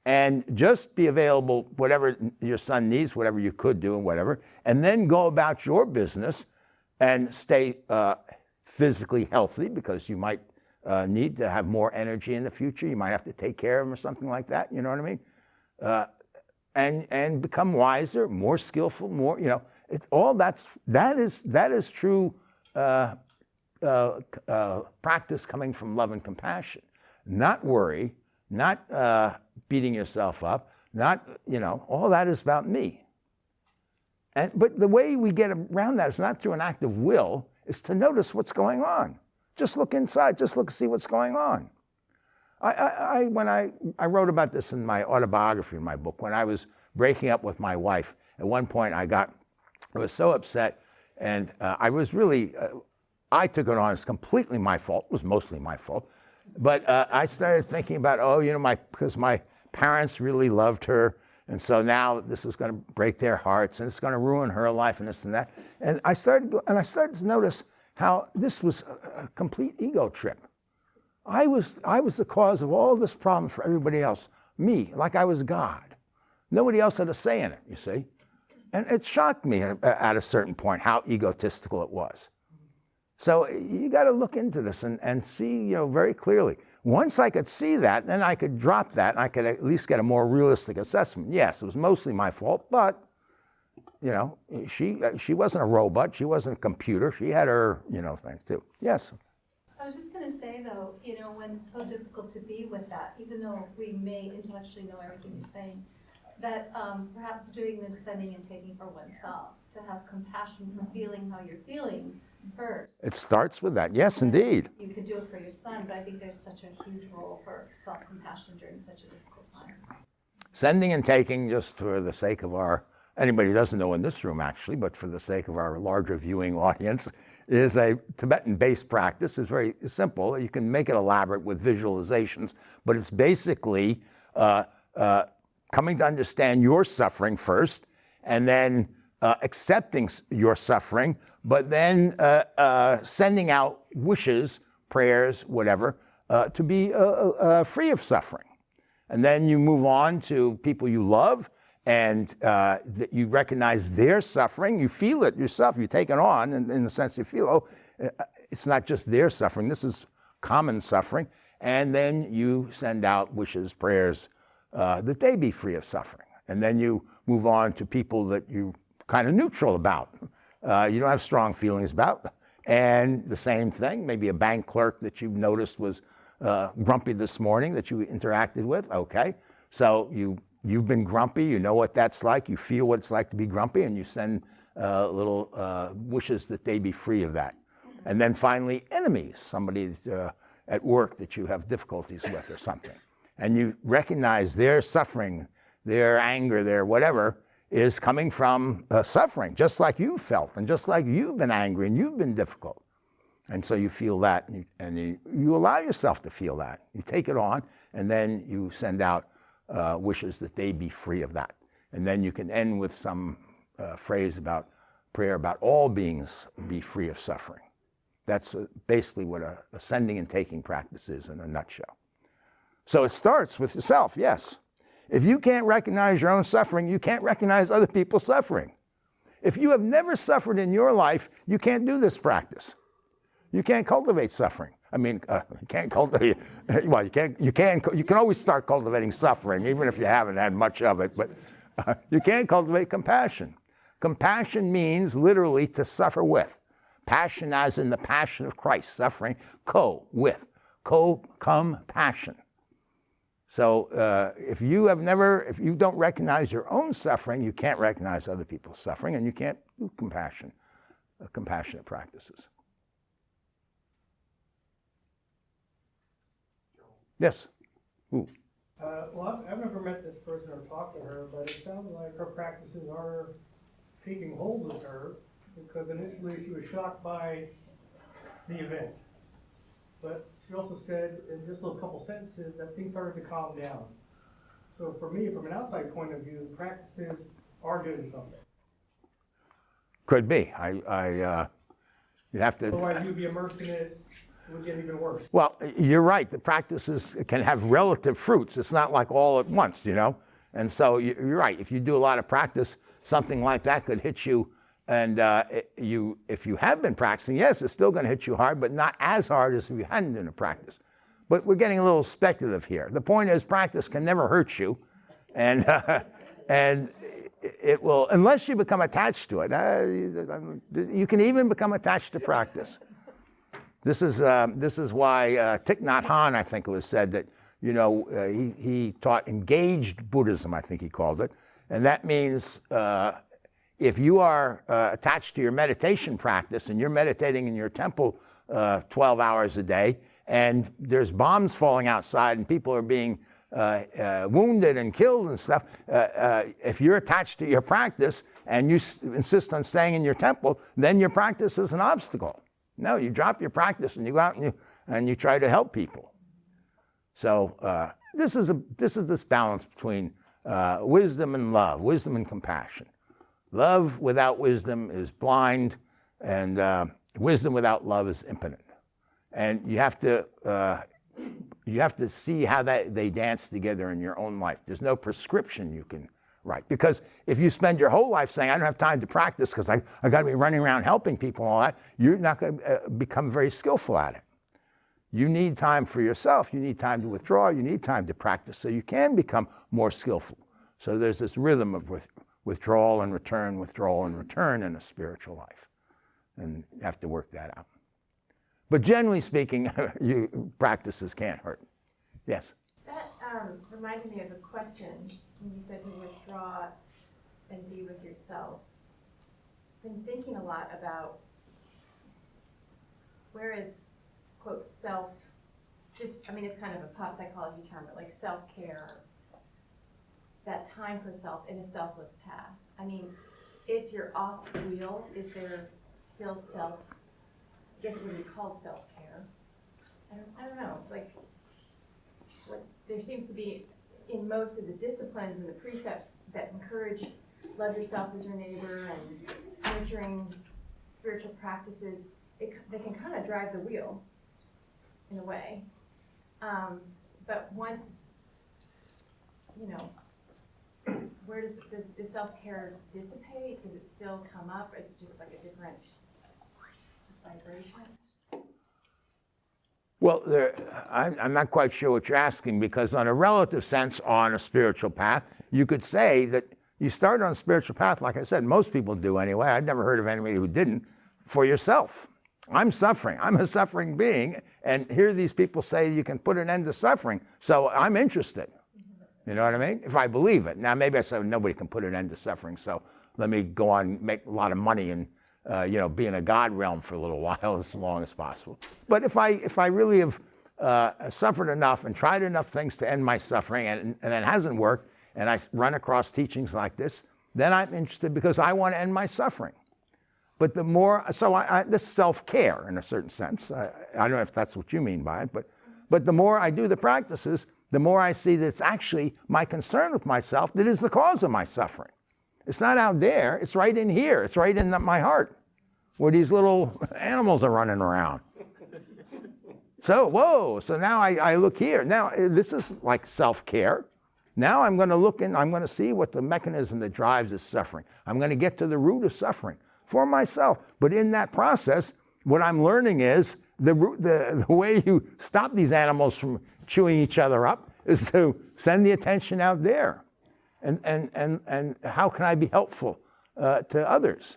and just be available, whatever your son needs, whatever you could do and whatever, and then go about your business and stay physically healthy, because you might need to have more energy in the future. You might have to take care of him or something like that. You know what I mean? And become wiser, more skillful, more, it's all that is true practice coming from love and compassion. Not worry, not beating yourself up, not, all that is about me. But the way we get around that is not through an act of will, is to notice what's going on. Just look inside, just look, see what's going on. When I wrote about this in my autobiography in my book, when I was breaking up with my wife, at one point I was so upset, and I was really, I took it on as completely my fault. It was mostly my fault. But I started thinking about, because my parents really loved her, and so now this is going to break their hearts, and it's going to ruin her life, and this and that. And I started to notice how this was a complete ego trip. I was the cause of all this problem for everybody else. Me, like I was God. Nobody else had a say in it, you see. And it shocked me at a certain point how egotistical it was. So you got to look into this and see, very clearly. Once I could see that, then I could drop that, and I could at least get a more realistic assessment. Yes, it was mostly my fault, but, she wasn't a robot. She wasn't a computer. She had her, things too. Yes. I was just going to say, though, when it's so difficult to be with that, even though we may intellectually know everything you're saying, that perhaps doing the sending and taking for oneself, to have compassion for feeling how you're feeling first. It starts with that. Yes, indeed. You could do it for your son, but I think there's such a huge role for self-compassion during such a difficult time. Sending and taking, just for the sake of anybody who doesn't know in this room actually, but for the sake of our larger viewing audience, is a Tibetan-based practice. It's very simple. You can make it elaborate with visualizations, but it's basically coming to understand your suffering first, and then accepting your suffering, but then sending out wishes, prayers, whatever, to be free of suffering. And then you move on to people you love, and that you recognize their suffering. You feel it yourself. You take it on in the sense you feel, it's not just their suffering. This is common suffering. And then you send out wishes, prayers, that they be free of suffering. And then you move on to people that you kind of neutral about. You don't have strong feelings about. And the same thing, maybe a bank clerk that you noticed was grumpy this morning that you interacted with. Okay, so you've been grumpy, you know what that's like, you feel what it's like to be grumpy, and you send little wishes that they be free of that. And then finally, enemies, somebody at work that you have difficulties with or something. And you recognize their suffering, their anger, their whatever, is coming from suffering, just like you felt, and just like you've been angry and you've been difficult. And so you feel that, and you allow yourself to feel that. You take it on, and then you send out wishes that they be free of that. And then you can end with some phrase about prayer about all beings be free of suffering. That's basically what a sending and taking practice is in a nutshell. So it starts with yourself, yes. If you can't recognize your own suffering, you can't recognize other people's suffering. If you have never suffered in your life, you can't do this practice. You can't cultivate suffering. I mean, you can't cultivate, well, you can always start cultivating suffering, even if you haven't had much of it, but you can't cultivate compassion. Compassion means literally to suffer with. Passion as in the passion of Christ, suffering, with, compassion. So if you don't recognize your own suffering, you can't recognize other people's suffering, and you can't do compassionate practices. Yes? Ooh. Well, I've never met this person or talked to her, but it sounds like her practices are taking hold with her, because initially she was shocked by the event. But she also said in just those couple sentences that things started to calm down. So for me, from an outside point of view, the practices are doing something. Could be. You have to. Otherwise, you'd be immersed in it. It would get even worse. Well, you're right. The practices can have relative fruits. It's not like all at once, And so you're right. If you do a lot of practice, something like that could hit you. And if you have been practicing, yes, it's still going to hit you hard, but not as hard as if you hadn't been in practice. But we're getting a little speculative here. The point is, practice can never hurt you, and it will, unless you become attached to it. You can even become attached to practice. This is why Thich Nhat Hanh, I think it was said that he taught engaged Buddhism, I think he called it, and that means if you are attached to your meditation practice and you're meditating in your temple 12 hours a day, and there's bombs falling outside and people are being wounded and killed and stuff, if you're attached to your practice and you insist on staying in your temple, then your practice is an obstacle. No, you drop your practice and you go out and you try to help people. So this is this balance between wisdom and love, wisdom and compassion. Love without wisdom is blind, and wisdom without love is impotent. And you have to see how they dance together in your own life. There's no prescription you can write. Because if you spend your whole life saying, I don't have time to practice because I got to be running around helping people and all that, you're not going to become very skillful at it. You need time for yourself. You need time to withdraw. You need time to practice so you can become more skillful. So there's this rhythm of withdrawal and return in a spiritual life. And you have to work that out. But generally speaking, practices can't hurt. Yes? That reminded me of a question when you said to withdraw and be with yourself. I've been thinking a lot about where is, quote, self, it's kind of a pop psychology term, but like self-care, that time for self in a selfless path. I mean, if you're off the wheel, is there still I guess it would be called self-care. I don't know, like, there seems to be, in most of the disciplines and the precepts that encourage love yourself as your neighbor and nurturing spiritual practices, they can kind of drive the wheel in a way. But once, where does the self-care dissipate? Does it still come up? Or is it just like a different vibration? Well, I'm not quite sure what you're asking, because on a relative sense, on a spiritual path, you could say that you start on a spiritual path, like I said, most people do anyway. I'd never heard of anybody who didn't, for yourself. I'm suffering. I'm a suffering being, and here these people say you can put an end to suffering, so I'm interested. You know what I mean? If I believe it. Now, maybe I said nobody can put an end to suffering, so let me go on, make a lot of money, and be in a God realm for a little while, as long as possible. But if I really have suffered enough and tried enough things to end my suffering, and it hasn't worked, and I run across teachings like this, then I'm interested because I want to end my suffering. But the more, this is self-care in a certain sense. I don't know if that's what you mean by it, but the more I do the practices, the more I see that it's actually my concern with myself that is the cause of my suffering. It's not out there, it's right in here, it's right in my heart, where these little animals are running around. So now I look here. Now, this is like self-care. Now I'm going to look and I'm going to see what the mechanism that drives this suffering. I'm going to get to the root of suffering for myself. But in that process, what I'm learning is the way you stop these animals from chewing each other up is to send the attention out there. And how can I be helpful to others?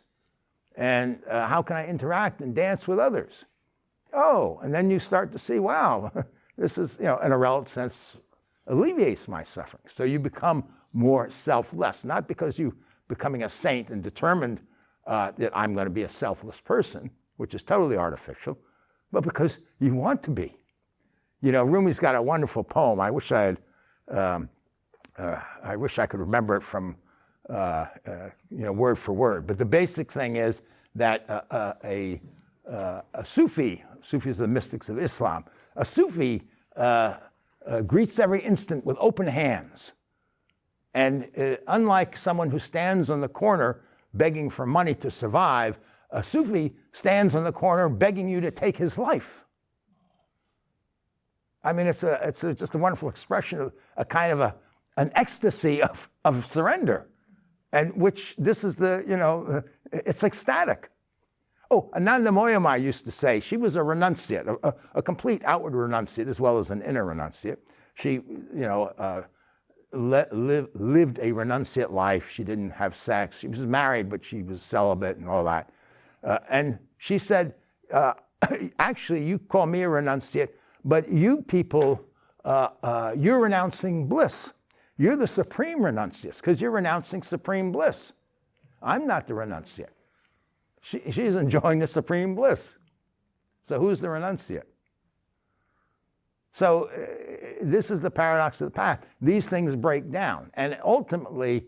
And how can I interact and dance with others? Oh, and then you start to see, wow, this is, in a relative sense, alleviates my suffering. So you become more selfless, not because you're becoming a saint and determined that I'm going to be a selfless person, which is totally artificial, but because you want to be. Rumi's got a wonderful poem. I wish I could remember it from, word for word. But the basic thing is that a Sufi, Sufis are the mystics of Islam, a Sufi greets every instant with open hands. And unlike someone who stands on the corner begging for money to survive, a Sufi stands on the corner begging you to take his life. I mean, it's just a wonderful expression of a kind of an ecstasy of surrender, and which this is it's ecstatic. Oh, Ananda Moyamai used to say, she was a renunciate, a complete outward renunciate as well as an inner renunciate. She, lived a renunciate life. She didn't have sex. She was married, but she was celibate and all that. And she said, actually, you call me a renunciate, but you people, you're renouncing bliss. You're the supreme renunciates because you're renouncing supreme bliss. I'm not the renunciate. She's enjoying the supreme bliss. So who's the renunciate? So this is the paradox of the path. These things break down. And ultimately,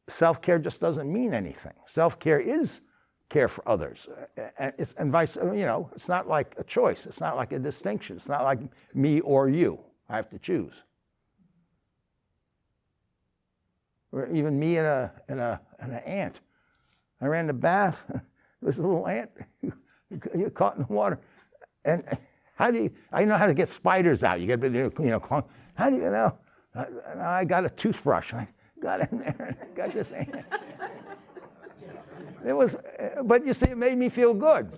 self-care just doesn't mean anything. Self-care is care for others. And vice, it's not like a choice. It's not like a distinction. It's not like me or you. I have to choose. Or even me and an ant. I ran the bath. There was a little ant caught in the water. And I know how to get spiders out. You get, how do you know? I got a toothbrush. I got in there and got this ant. But you see, it made me feel good.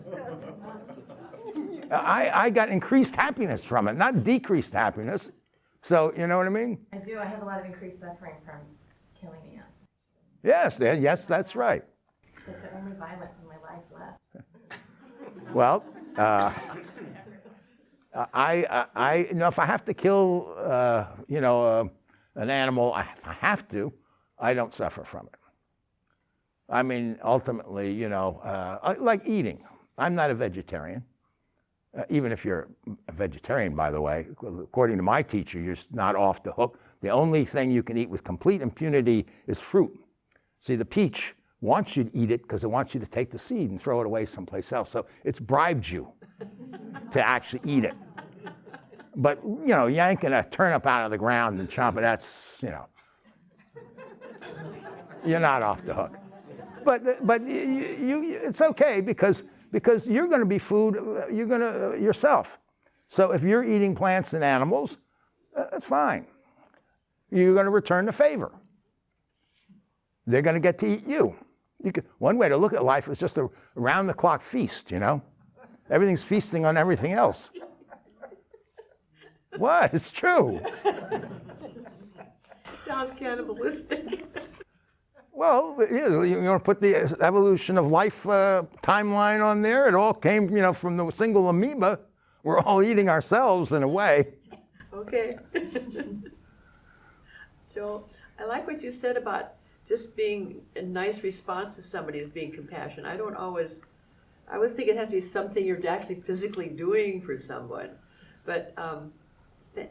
I got increased happiness from it, not decreased happiness. So, you know what I mean? I do. I have a lot of increased suffering from killing ants. Yes, that's right. That's the only violence in my life left. Well, if I have to kill, an animal, if I have to, I don't suffer from it. I mean, ultimately, like eating. I'm not a vegetarian. Even if you're a vegetarian, by the way, according to my teacher, you're not off the hook. The only thing you can eat with complete impunity is fruit. See, the peach wants you to eat it because it wants you to take the seed and throw it away someplace else. So it's bribed you to actually eat it. But, yanking a turnip out of the ground and chomp it, that's, you're not off the hook. But it's okay because you're going to be food, you're going to yourself. So if you're eating plants and animals, that's fine. You're going to return the favor. They're going to get to eat you. One way to look at life is just a round-the-clock feast, Everything's feasting on everything else. What? It's true. Sounds cannibalistic. Well, you want to put the evolution of life timeline on there? It all came, from the single amoeba. We're all eating ourselves in a way. Okay. Joel, I like what you said about just being a nice response to somebody is being compassion. I always think it has to be something you're actually physically doing for someone. But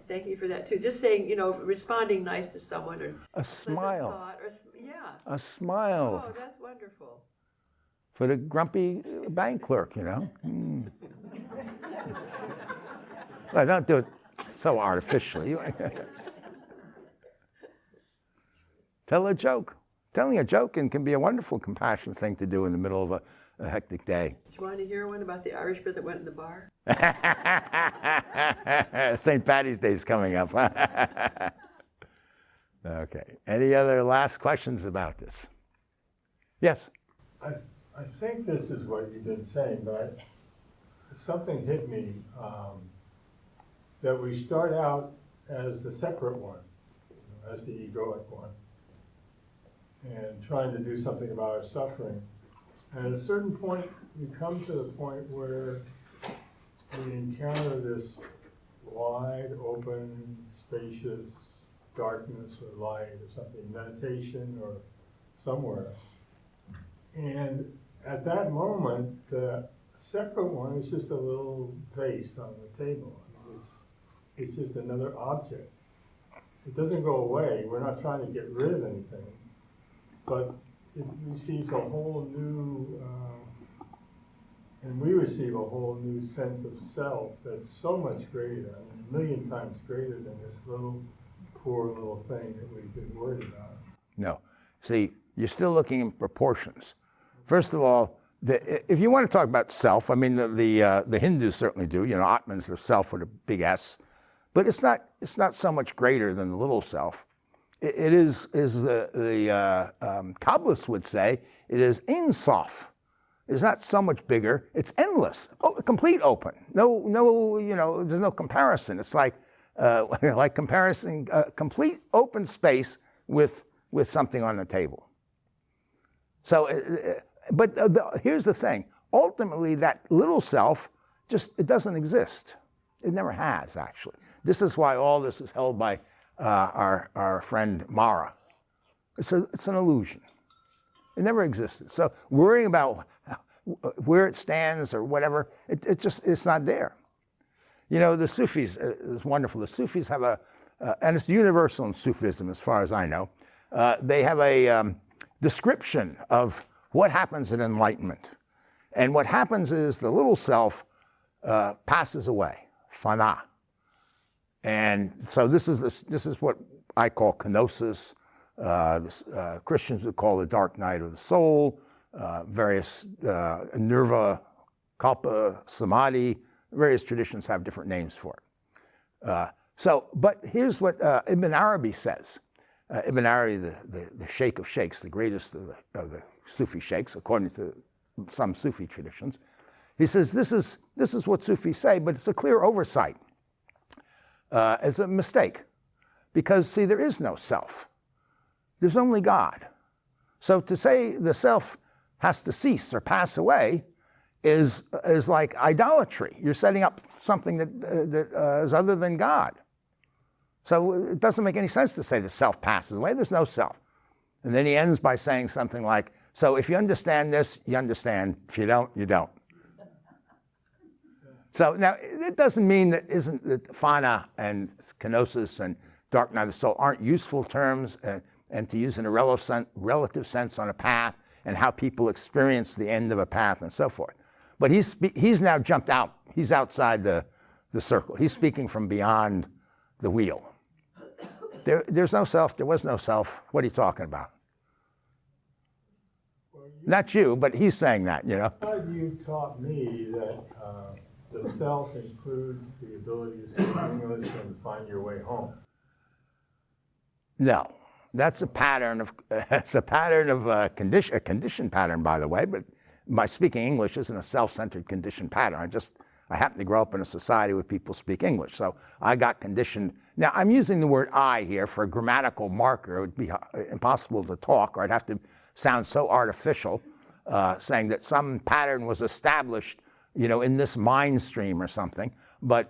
thank you for that too. Just saying, responding nice to someone or a smile. Thought or, yeah. A smile. Oh, that's wonderful. For the grumpy bank clerk, Mm. Well, don't do it so artificially. Tell a joke. Telling a joke can be a wonderful, compassionate thing to do in the middle of a hectic day. Do you want to hear one about the Irishman that went in the bar? St. Patty's Day is coming up. Okay. Any other last questions about this? Yes? I think this is what you've been saying, but something hit me that we start out as the separate one, as the egoic one, and trying to do something about our suffering. And at a certain point, we come to the point where we encounter this wide, open, spacious darkness or light or something, meditation or somewhere. And at that moment, the separate one is just a little vase on the table. It's just another object. It doesn't go away. We're not trying to get rid of anything, but it receives a whole new, and we receive a whole new sense of self that's so much greater, a million times greater than this poor little thing that we've been worried about. No. See, you're still looking in proportions. First of all, if you want to talk about self, I mean, the Hindus certainly do. Atman's the self with a big S, but it's not so much greater than the little self. It is the Kabbalists would say, it is Ein Sof. It's not so much bigger. It's endless, complete open. No, there's no comparison. It's like comparison, complete open space with something on the table. So, but here's the thing. Ultimately, that little self it doesn't exist. It never has, actually. This is why all this is held by our friend Mara. It's an illusion. It never existed. So worrying about where it stands or whatever, it's not there. You know, the Sufis, it's wonderful. The Sufis have and it's universal in Sufism as far as I know, they have a description of what happens in enlightenment. And what happens is the little self passes away, fana. And so this is what I call kenosis. Christians would call the dark night of the soul. Various nirva, kalpa, samadhi. Various traditions have different names for it. But here's what Ibn Arabi says. Ibn Arabi, the sheikh of sheikhs, the greatest of the Sufi sheikhs, according to some Sufi traditions. He says this is what Sufis say, but it's a clear oversight. It's a mistake. Because, see, there is no self. There's only God. So to say the self has to cease or pass away is like idolatry. You're setting up something that is other than God. So it doesn't make any sense to say the self passes away. There's no self. And then he ends by saying something like, so if you understand this, you understand. If you don't, you don't. So now, it doesn't mean that fana and kenosis and dark night of the soul aren't useful terms and to use in a relative sense on a path and how people experience the end of a path and so forth. But he's now jumped out. He's outside the circle. He's speaking from beyond the wheel. There's no self. There was no self. What are you talking about? Not you, but he's saying that, you know. You taught me that the self includes the ability to speak English and find your way home. No, that's a pattern of a condition pattern, by the way. But my speaking English isn't a self-centered conditioned pattern. I happen to grow up in a society where people speak English, so I got conditioned. Now I'm using the word "I" here for a grammatical marker. It would be impossible to talk, or I'd have to sound so artificial, saying that some pattern was established, you know, in this mind stream or something. But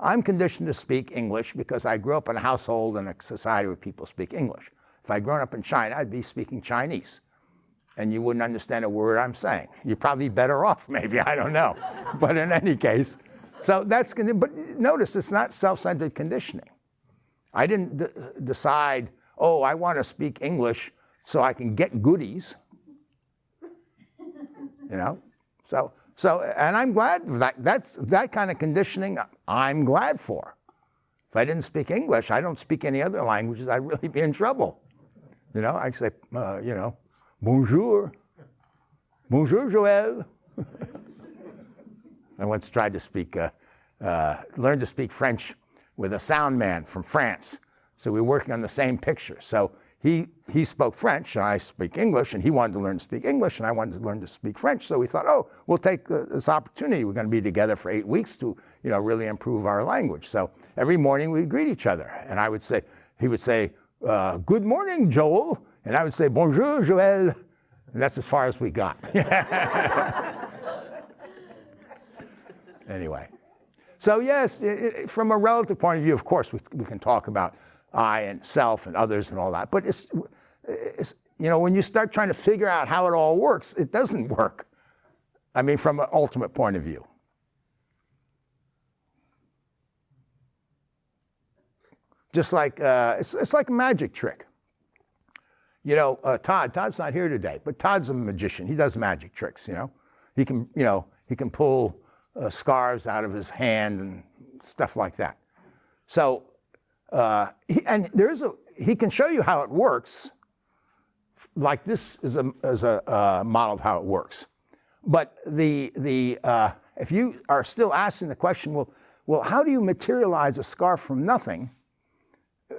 I'm conditioned to speak English because I grew up in a household and a society where people speak English. If I'd grown up in China, I'd be speaking Chinese, and you wouldn't understand a word I'm saying. You're probably better off, maybe, I don't know. But in any case, so that's, but notice it's not self-centered conditioning. I didn't decide, oh, I want to speak English so I can get goodies, you know? So, and I'm glad that kind of conditioning I'm glad for. If I didn't speak English, I don't speak any other languages, I'd really be in trouble. You know, I say, you know, bonjour, bonjour, Joël. I once tried to learn to speak French with a sound man from France. So we were working on the same picture. So he spoke French, and I speak English, and he wanted to learn to speak English, and I wanted to learn to speak French. So we thought, oh, we'll take this opportunity. We're going to be together for 8 weeks to, you know, really improve our language. So every morning we'd greet each other, and he would say, good morning, Joel, and I would say, bonjour, Joël, and that's as far as we got. Anyway, so yes, from a relative point of view, of course, we can talk about I and self and others and all that. But it's you know, when you start trying to figure out how it all works, it doesn't work. I mean, from an ultimate point of view. Just like, it's like a magic trick. You know, Todd's not here today, but Todd's a magician. He does magic tricks, you know. He can pull scarves out of his hand and stuff like that. So, he can show you how it works. Like this is a model of how it works. But if you are still asking the question, well, how do you materialize a scarf from nothing?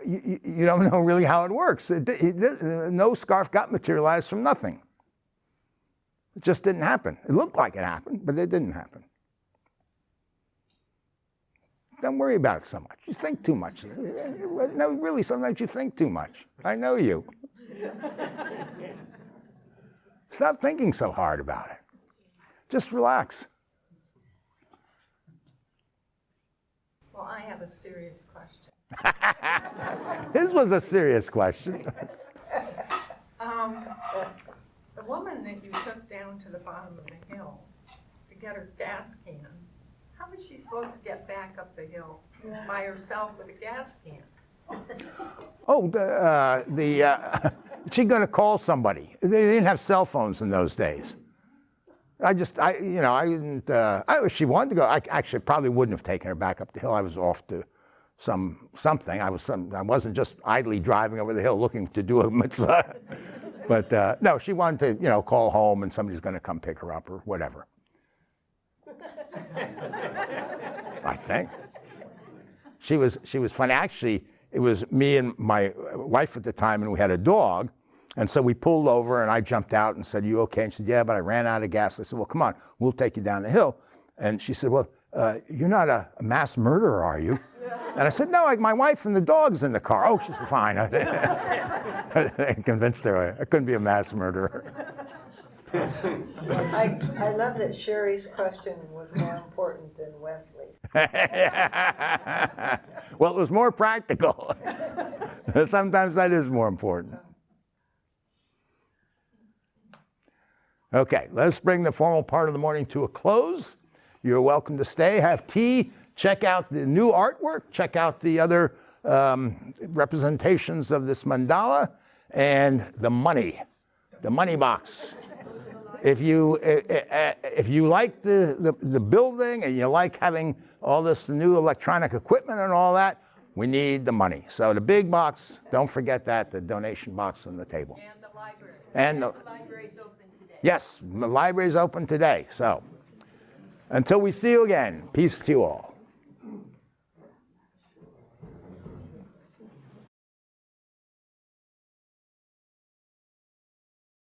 You don't know really how it works. No scarf got materialized from nothing. It just didn't happen. It looked like it happened, but it didn't happen. Don't worry about it so much. You think too much. No, really, sometimes you think too much. I know you. Stop thinking so hard about it. Just relax. Well, I have a serious question. This was a serious question. woman that you took down to the bottom of the hill to get her gas can, how was she supposed to get back up the hill by herself with a gas can? Oh, she's going to call somebody. They didn't have cell phones in those days. I didn't, if she wanted to go, I actually probably wouldn't have taken her back up the hill. I was off to something. I wasn't just idly driving over the hill looking to do a mitzvah. But no, she wanted to, call home and somebody's going to come pick her up or whatever. I think. She was funny. Actually, it was me and my wife at the time, and we had a dog. And so we pulled over, and I jumped out and said, "You okay?" And she said, "Yeah, but I ran out of gas." I said, "Well, come on, we'll take you down the hill." And she said, "Well, you're not a mass murderer, are you?" And I said, "No, my wife and the dog's in the car." "Oh, she's fine." I convinced her I couldn't be a mass murderer. I love that Sherry's question was more important than Wesley's. Well, it was more practical. Sometimes that is more important. Okay, let's bring the formal part of the morning to a close. You're welcome to stay, have tea, check out the new artwork, check out the other representations of this mandala, and the money box. If you like the building and you like having all this new electronic equipment and all that, we need the money. So the big box, don't forget that, the donation box on the table. And the library. And the library's open today. Yes, the library's open today. So until we see you again, peace to you all.